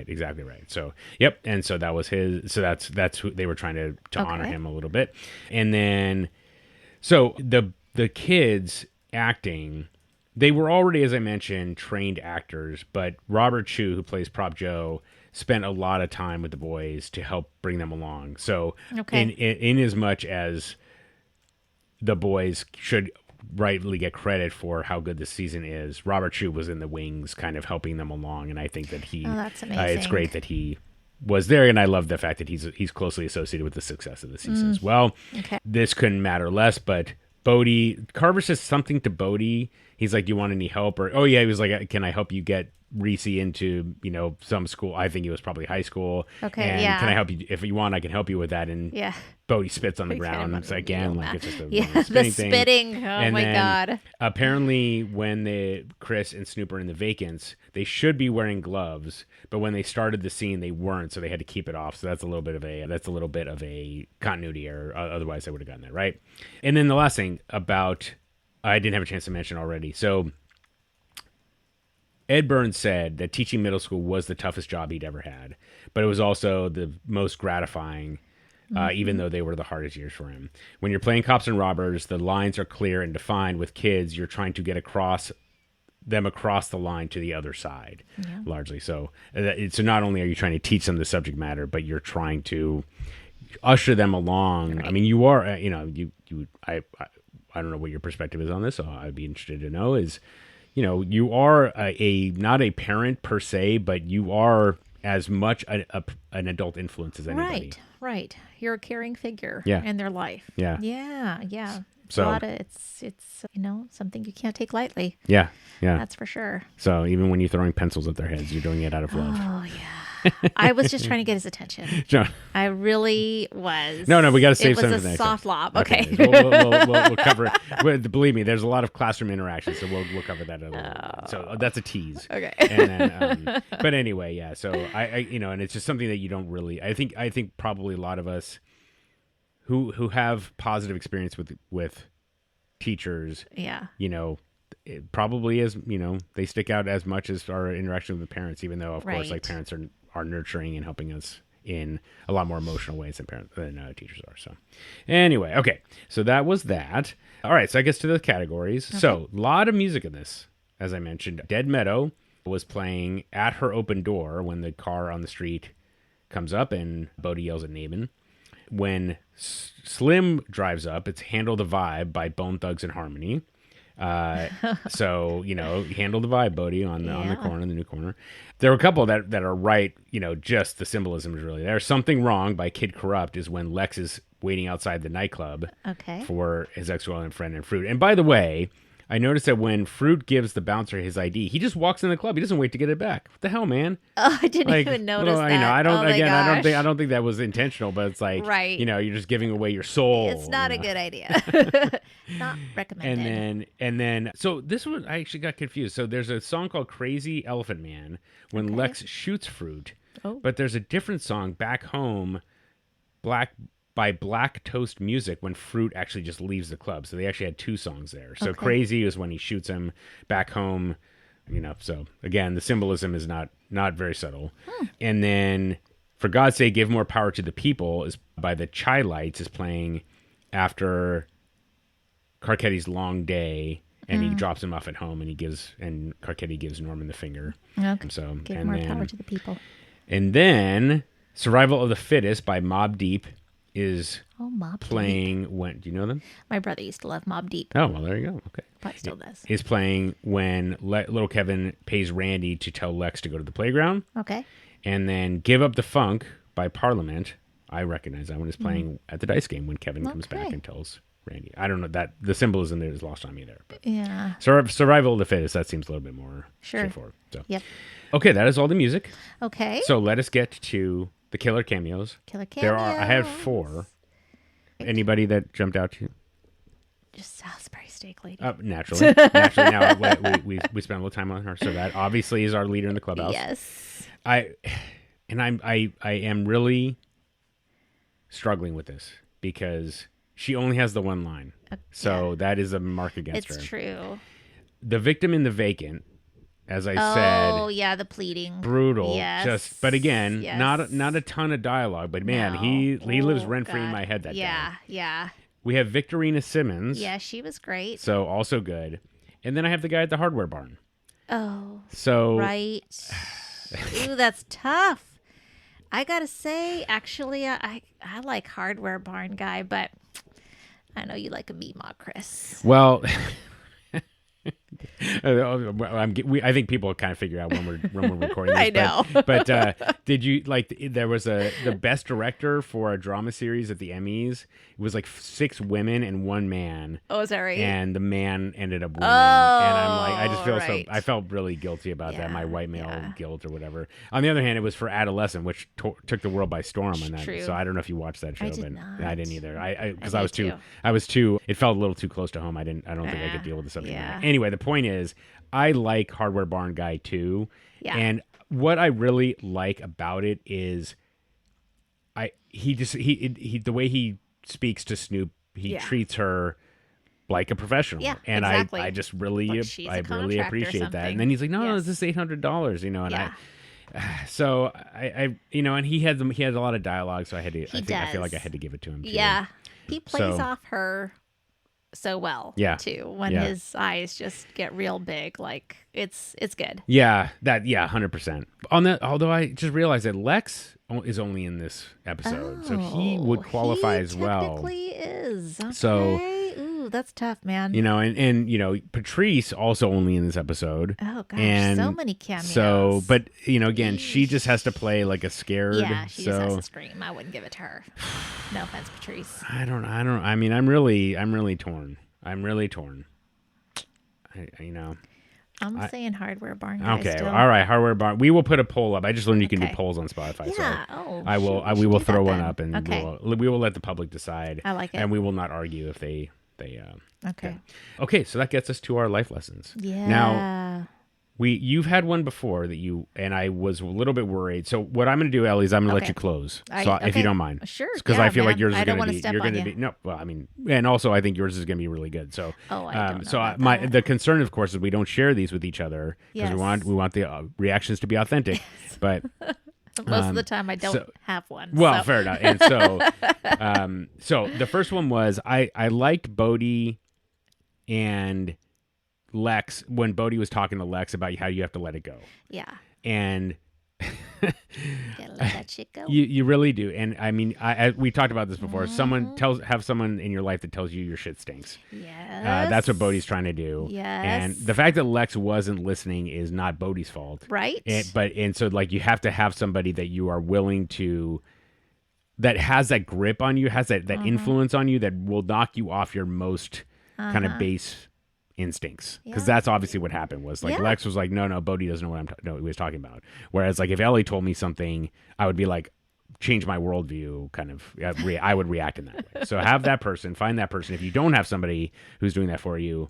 exactly right. So, yep. And so that was his. So that's who they were trying to honor him a little bit. And then, so the kids acting, they were already, as I mentioned, trained actors, but Robert Chu, who plays Prop Joe, spent a lot of time with the boys to help bring them along. So in as much as the boys should rightly get credit for how good this season is, Robert Chu was in the wings kind of helping them along, and I think that that's amazing. It's great that he was there, and I love the fact that he's closely associated with the success of the season as well. This couldn't matter less, but Bodie, Carver says something to Bodie. He's like, do you want any help? Or, he was like, can I help you get Reese into, some school? I think it was probably high school. And can I help you? If you want, I can help you with that. And Bodie spits on the ground. It's again, like it's just a the spitting. Oh and my then, God. Apparently when Chris and Snoop are in the vacants, they should be wearing gloves, but when they started the scene, they weren't, so they had to keep it off. So that's a little bit of a continuity error. Otherwise I would have gotten that right. And then the last thing about, I didn't have a chance to mention already. So Ed Burns said that teaching middle school was the toughest job he'd ever had, but it was also the most gratifying, even though they were the hardest years for him. When you're playing cops and robbers, the lines are clear and defined. With kids, you're trying to get across the line to the other side, largely. So not only are you trying to teach them the subject matter, but you're trying to usher them along. Right. I mean, you are, I don't know what your perspective is on this, so I'd be interested to know is, you are not a parent per se, but you are as much an adult influence as anybody. Right. You're a caring figure in their life. Yeah. So it's something you can't take lightly. Yeah. That's for sure. So even when you're throwing pencils at their heads, you're doing it out of love. Oh yeah. I was just trying to get his attention. No. I really was. No, we got to save some of for the next. It was a soft lob. Okay. We'll cover it. But believe me, there's a lot of classroom interaction, so we'll cover that. So that's a tease. Okay. And then, but anyway, yeah. So I and it's just something that you don't really. I think probably a lot of us who have positive experience with teachers. Yeah. It probably is. They stick out as much as our interaction with the parents, even though of course, like parents are nurturing and helping us in a lot more emotional ways than teachers are. So anyway, okay. So that was that. All right. So I guess to the categories. Okay. So a lot of music in this, as I mentioned. Dead Meadow was playing at her open door when the car on the street comes up and Bodie yells at Naaman. When Slim drives up, it's Handle the Vibe by Bone Thugs and Harmony. So, handle the vibe, Bodie, on the corner, the new corner. There are a couple that are right, just the symbolism is really there. Something Wrong by Kid Corrupt is when Lex is waiting outside the nightclub for his ex-girlfriend friend and Fruit. And by the way, I noticed that when Fruit gives the bouncer his ID, he just walks in the club. He doesn't wait to get it back. What the hell, man? Oh, I didn't even notice that. I don't think that was intentional, but it's like, you're just giving away your soul. It's not a good idea. Not recommended. And then, so this one, I actually got confused. So there's a song called Crazy Elephant Man when Lex shoots Fruit, but there's a different song, Back Home, by Black Toast Music, when Fruit actually just leaves the club. So they actually had two songs there. So Crazy is when he shoots him. Back Home, so again, the symbolism is not very subtle. And then For God's Sake, Give More Power to the People is by the Chai Lights, is playing after Carcetti's long day, and he drops him off at home, and Carcetti gives Norman the finger. Okay. So, Give more power to the people. And then Survival of the Fittest by Mobb Deep is playing when... Do you know them? My brother used to love Mobb Deep. Oh, well, there you go. Okay. Probably still does. Is playing when little Kevin pays Randy to tell Lex to go to the playground. Okay. And then Give Up the Funk by Parliament. I recognize that one is playing at the dice game when Kevin comes back and tells Randy. I don't know that the symbolism there is lost on me there. But yeah. Survival of the Fittest, that seems a little bit more straightforward. So. Yep. Okay, that is all the music. Okay. So let us get to the killer cameos. I have 4. Anybody that jumped out to you? Just Salisbury steak lady. Naturally. Now we spent a little time on her, so that obviously is our leader in the clubhouse. Yes. I am really struggling with this because she only has the one line, so that is a mark against her. It's true. The victim in the vacant, as I said. Oh yeah, the pleading. Brutal. Yes. But again, not a ton of dialogue. But man, he lives rent free in my head that day. Yeah. We have Victorina Simmons. Yeah, she was great. So also good. And then I have the guy at the hardware barn. Oh. So right. Ooh, that's tough. I gotta say, actually, I like hardware barn guy, but I know you like a meatball, Chris. Well, I think people kind of figure out when we're recording this. I know. But did you there was the best director for a drama series at the Emmys. It was like 6 women and 1 man. Oh, is that right? And the man ended up winning. Oh, and I'm like, I just feel right. I felt really guilty about that, my white male guilt or whatever. On the other hand, it was for Adolescent, which took the world by storm on that. True. So I don't know if you watched that show, I did but not. I didn't either. Because I was too. It felt a little too close to home. I don't think I could deal with the subject matter. Anyway, the point is, I like Hardware Barn Guy too. Yeah. And what I really like about it is, the way he speaks to Snoop, he treats her like a professional. Yeah, and exactly. I just really, Like I really appreciate that. And then he's like, no, it's just $800, and so I and he had a lot of dialogue, so I feel like I had to give it to him too. Yeah. He plays off her so well too when his eyes just get real big. Like it's good. 100%. On that, although I just realized that Lex is only in this episode, so he would qualify as well. Technically is. Okay. So ooh, that's tough, man. And Patrice also only in this episode. Oh gosh, and so many cameos. So, but again, she just has to play like a scared. Yeah, she just has to scream. I wouldn't give it to her. No offense, Patrice. I don't. I mean, I'm really torn. I'm saying Hardware Barn guy. Okay, still. all right, Hardware Barn. We will put a poll up. I just learned you can do polls on Spotify. Yeah. So we will throw one up, and we will let the public decide. I like it. And we will not argue if they. Okay. Okay, so that gets us to our life lessons. Yeah. Now, you've had one before and I was a little bit worried. So what I'm going to do, Ellie, is I'm going to let you close. If you don't mind. Sure. Because I feel like yours is going to be. You're going to be. No, well, I mean, and also I think yours is going to be really good. So. Oh, I don't know the concern, of course, is we don't share these with each other because we want the reactions to be authentic, but. Most of the time, I don't have one. Well, fair enough. And so the first one was I liked Bodie and Lex when Bodie was talking to Lex about how you have to let it go. Yeah. And gotta let that shit go. You really do. And I mean, we talked about this before. Have someone in your life that tells you your shit stinks. Yes. That's what Bodie's trying to do. Yes. And the fact that Lex wasn't listening is not Bodie's fault. Right. So like you have to have somebody that you are willing to, that has that grip on you, has that influence on you that will knock you off your most kind of base instincts, because that's obviously what happened. Was like Lex was like, no, Bodie doesn't know what he was talking about. Whereas like if Ellie told me something, I would be like, change my worldview, kind of. I would react in that way. So have that person, find that person. If you don't have somebody who's doing that for you,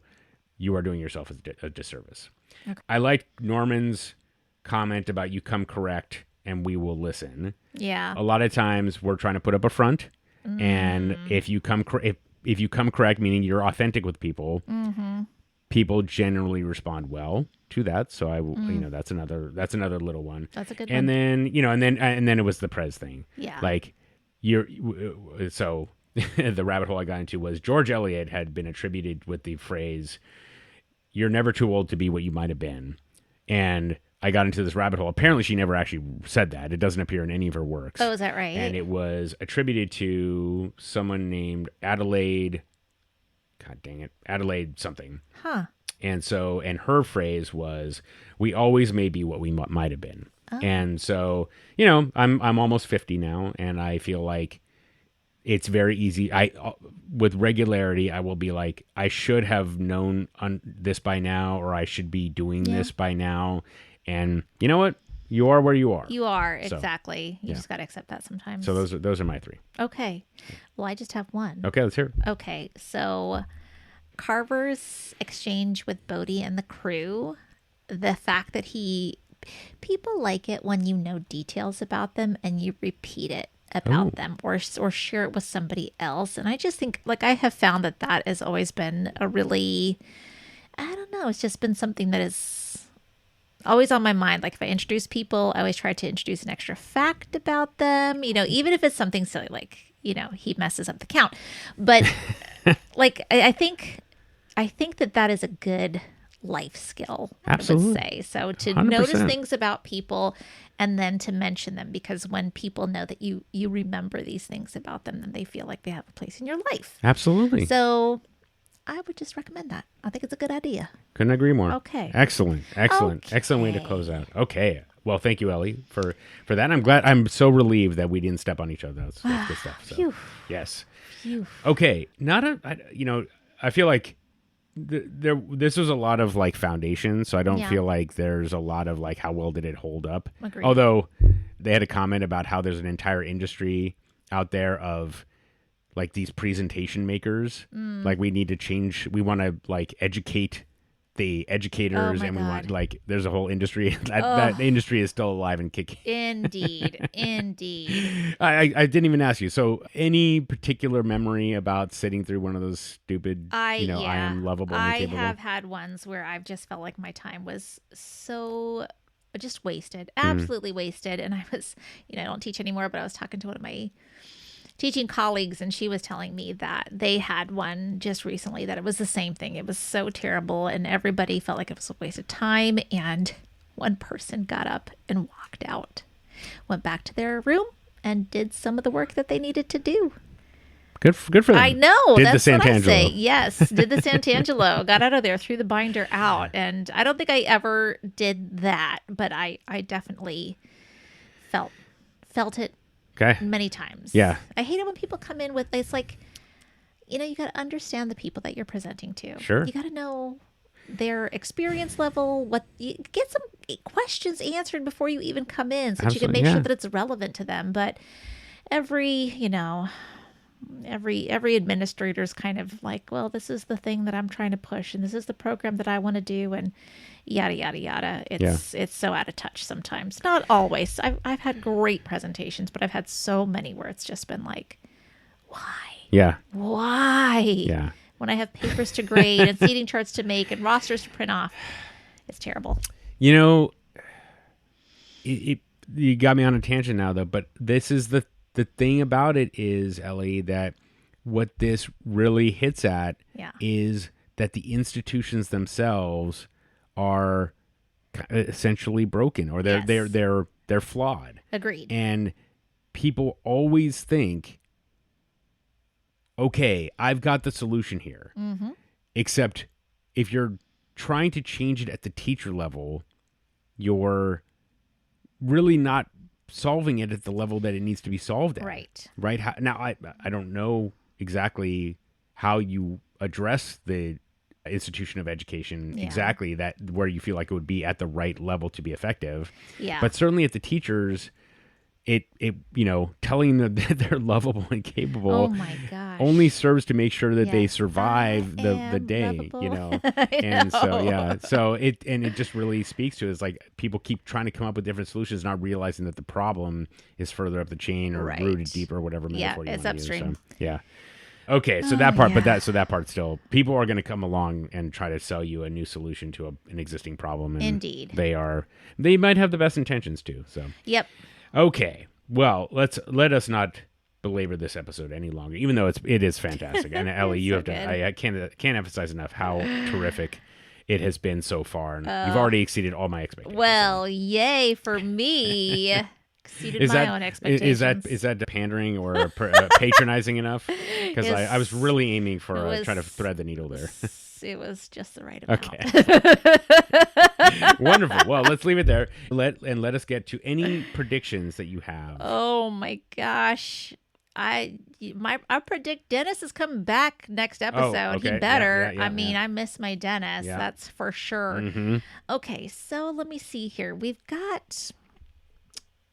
you are doing yourself a disservice. Okay. I like Norman's comment about you come correct and we will listen. Yeah. A lot of times we're trying to put up a front, and if you come correct, meaning you're authentic with people, people generally respond well to that. So that's another little one. That's a good and one. And then it was the Prez thing. Yeah. Like so the rabbit hole I got into was George Eliot had been attributed with the phrase, "You're never too old to be what you might have been." And I got into this rabbit hole. Apparently she never actually said that. It doesn't appear in any of her works. Oh, is that right? And it was attributed to someone named Adelaide. God dang it. Adelaide something. Huh. And her phrase was, "We always may be what we might have been." Oh. And so, I'm almost 50 now, and I feel like it's very easy. With regularity, I will be like, I should have known this by now, or I should be doing this by now. And you know what? You are where you are. You are, So, exactly. You just got to accept that sometimes. So those are my three. Okay. Well, I just have one. Okay, let's hear it. Okay, so Carver's exchange with Bodie and the crew, the fact that people like it when you know details about them and you repeat it about them or share it with somebody else. And I just think, like, I have found that has always been a really, I don't know, it's just been something that is always on my mind. Like, if I introduce people, I always try to introduce an extra fact about them, even if it's something silly, like, he messes up the count. But like, I think that is a good life skill. Absolutely. I would say. So to 100%. notice things about people and then to mention them, because when people know that you remember these things about them, then they feel like they have a place in your life. Absolutely. So I would just recommend that. I think it's a good idea. Couldn't agree more. Okay. Excellent. Excellent way to close out. Okay. Well, thank you, Ellie, for that. I'm so relieved that we didn't step on each other. That's good stuff. So. Phew. Yes. Phew. Okay. I feel like this was a lot of like foundation, so I don't feel like there's a lot of like how well did it hold up. Agreed. Although they had a comment about how there's an entire industry out there of like these presentation makers. Like we need to change. We want to like educate the educators, and we want like there's a whole industry that industry is still alive and kicking. Indeed. I didn't even ask you. So, any particular memory about sitting through one of those stupid, I am lovable and capable? I have had ones where I've just felt like my time was so just wasted, absolutely wasted. And I was, I don't teach anymore, but I was talking to one of my teaching colleagues, and she was telling me that they had one just recently that it was the same thing. It was so terrible, and everybody felt like it was a waste of time. And one person got up and walked out, went back to their room, and did some of the work that they needed to do. Good for them. I know. Did That's the what I Santangelo. say. Yes, did the Santangelo. Got out of there, threw the binder out, and I don't think I ever did that, but I definitely felt it. Okay. Many times. Yeah. I hate it when people come in with, it's like, you got to understand the people that you're presenting to. Sure. You got to know their experience level, get some questions answered before you even come in so that you can make sure that it's relevant to them. But every administrator's kind of like, well, this is the thing that I'm trying to push, and this is the program that I want to do, and yada yada yada. It's so out of touch sometimes. Not always. I've had great presentations, but I've had so many where it's just been like, why? Yeah. Why? Yeah. When I have papers to grade and seating charts to make and rosters to print off, it's terrible. You got me on a tangent now, though. But this is the thing about it is, Ellie, that what this really hits at is that the institutions themselves are essentially broken, or they're flawed. Agreed. And people always think, okay, I've got the solution here. Mm-hmm. Except if you're trying to change it at the teacher level, you're really not solving it at the level that it needs to be solved at. Right. Now, I don't know exactly how you address the institution of education exactly, that where you feel like it would be at the right level to be effective. Yeah. But certainly at the teachers, it telling them that they're lovable and capable oh my gosh. only serves to make sure that they survive the day, and so it just really speaks to it. It's like people keep trying to come up with different solutions, not realizing that the problem is further up the chain or rooted deeper, or whatever metaphor you it's want to upstream. use. So, yeah. Okay, so that part, but that part still, people are going to come along and try to sell you a new solution to an existing problem. And Indeed. They might have the best intentions too. So. Yep. Okay. Well, let us not belabor this episode any longer, even though it is fantastic. And Ellie, you have to. I can't emphasize enough how terrific it has been so far, and you've already exceeded all my expectations. Well, yay for me. Exceeded my own expectations. Is that pandering or patronizing enough? Because I was really aiming for trying to thread the needle there. It was just the right amount. Okay. Wonderful. Well, let's leave it there. Let us get to any predictions that you have. Oh my gosh. I predict Dennis is coming back next episode. Oh, okay. He better. Yeah, I mean, I miss my Dennis. Yeah. That's for sure. Mm-hmm. Okay, so let me see here. We've got,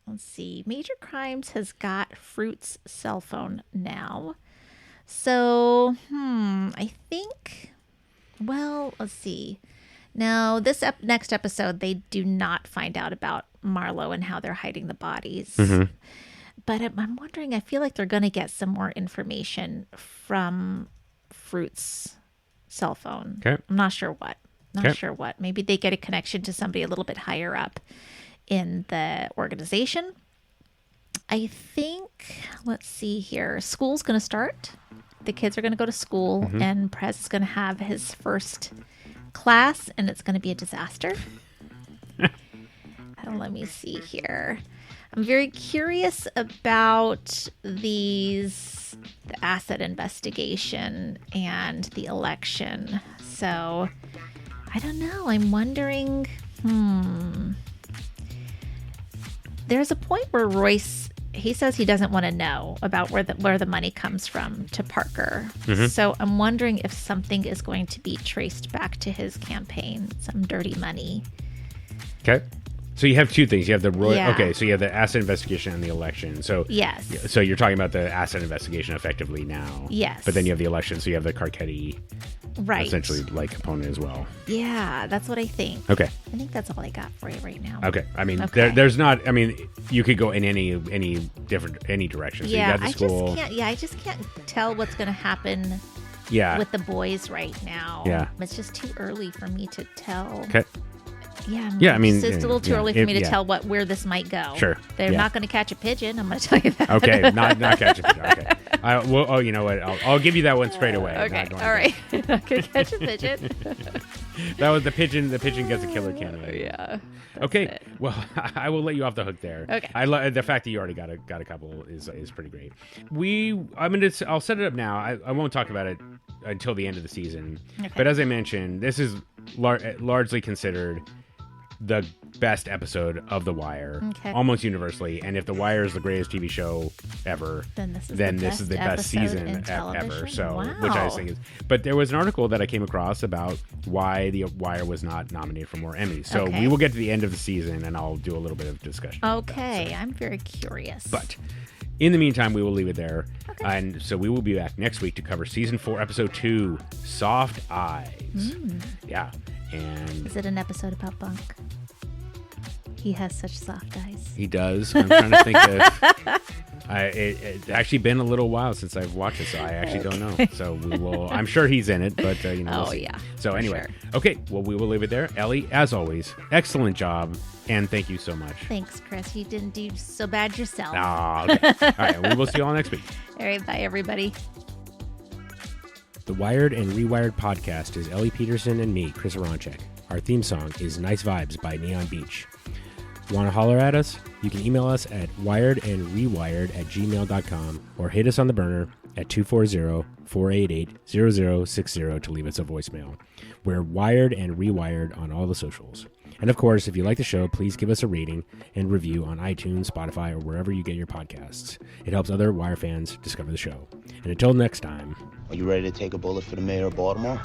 let's see, Major Crimes has got Fruit's cell phone now. So, I think, well, let's see. Now, this next episode, they do not find out about Marlo and how they're hiding the bodies. Mm-hmm. But I'm wondering, I feel like they're going to get some more information from Fruit's cell phone. Okay. I'm not sure what. Sure what. Maybe they get a connection to somebody a little bit higher up in the organization. I think, let's see here. School's going to start. The kids are going to go to school, and Prez is going to have his first class, and it's going to be a disaster. Let me see here. I'm very curious about the asset investigation and the election. So, I don't know. I'm wondering, There's a point where Royce, he says he doesn't want to know about where the money comes from to Parker. So I'm wondering if something is going to be traced back to his campaign, some dirty money. Okay. So you have two things. You have the Yeah. Okay, so you have the asset investigation and the election. So Yes. So you're talking about the asset investigation effectively now. Yes. But then you have the election, so you have the Carcetti Right. essentially like component as well. Yeah, that's what I think. Okay. I think that's all I got for you right now. Okay. I mean, Okay. there's not. I mean, you could go in any direction. So Yeah, you got the school. I just can't tell what's going to happen. Yeah. With the boys right now. Yeah. It's just too early for me to tell. Okay. Yeah. Yeah, I mean, it's just a little too yeah, early for me to yeah. tell where this might go. Sure. They're Yeah. not going to catch a pigeon. I'm going to tell you that. Okay, not catch a pigeon. Okay. Oh, you know what? I'll give you that one straight away. Okay. All right. Not going to catch a pigeon. That was the pigeon. The pigeon gets a killer cameo. Yeah. Okay. Well, I will let you off the hook there. Okay. The fact that you already got a couple is pretty great. I'll set it up now. I won't talk about it until the end of the season. Okay. But as I mentioned, this is largely considered the best episode of The Wire, almost universally. And if The Wire is the greatest TV show ever, then this is the best season ever. So, which I think is. But there was an article that I came across about why The Wire was not nominated for more Emmys. So Okay. we will get to the end of the season, and I'll do a little bit of discussion. Okay. I'm very curious. But in the meantime, we will leave it there. And so we will be back next week to cover season 4, episode 2, Soft Eyes. Yeah. And is it an episode about Bunk? He has such soft eyes. He does. I'm trying to think of. It's actually been a little while since I've watched it, so I actually don't know. So we will. I'm sure he's in it, but we'll see. Yeah. So anyway, sure. Okay. Well, we will leave it there. Ellie, as always, excellent job, and thank you so much. Thanks, Chris. You didn't do so bad yourself. Okay. All right. We will see you all next week. All right. Bye, everybody. The Wired and Rewired podcast is Ellie Peterson and me, Chris Aronchek. Our theme song is Nice Vibes by Neon Beach. Want to holler at us? You can email us at wiredandrewired@gmail.com or hit us on the burner at 240-488-0060 to leave us a voicemail. We're Wired and Rewired on all the socials. And of course, if you like the show, please give us a rating and review on iTunes, Spotify, or wherever you get your podcasts. It helps other Wire fans discover the show. And until next time. Are you ready to take a bullet for the mayor of Baltimore?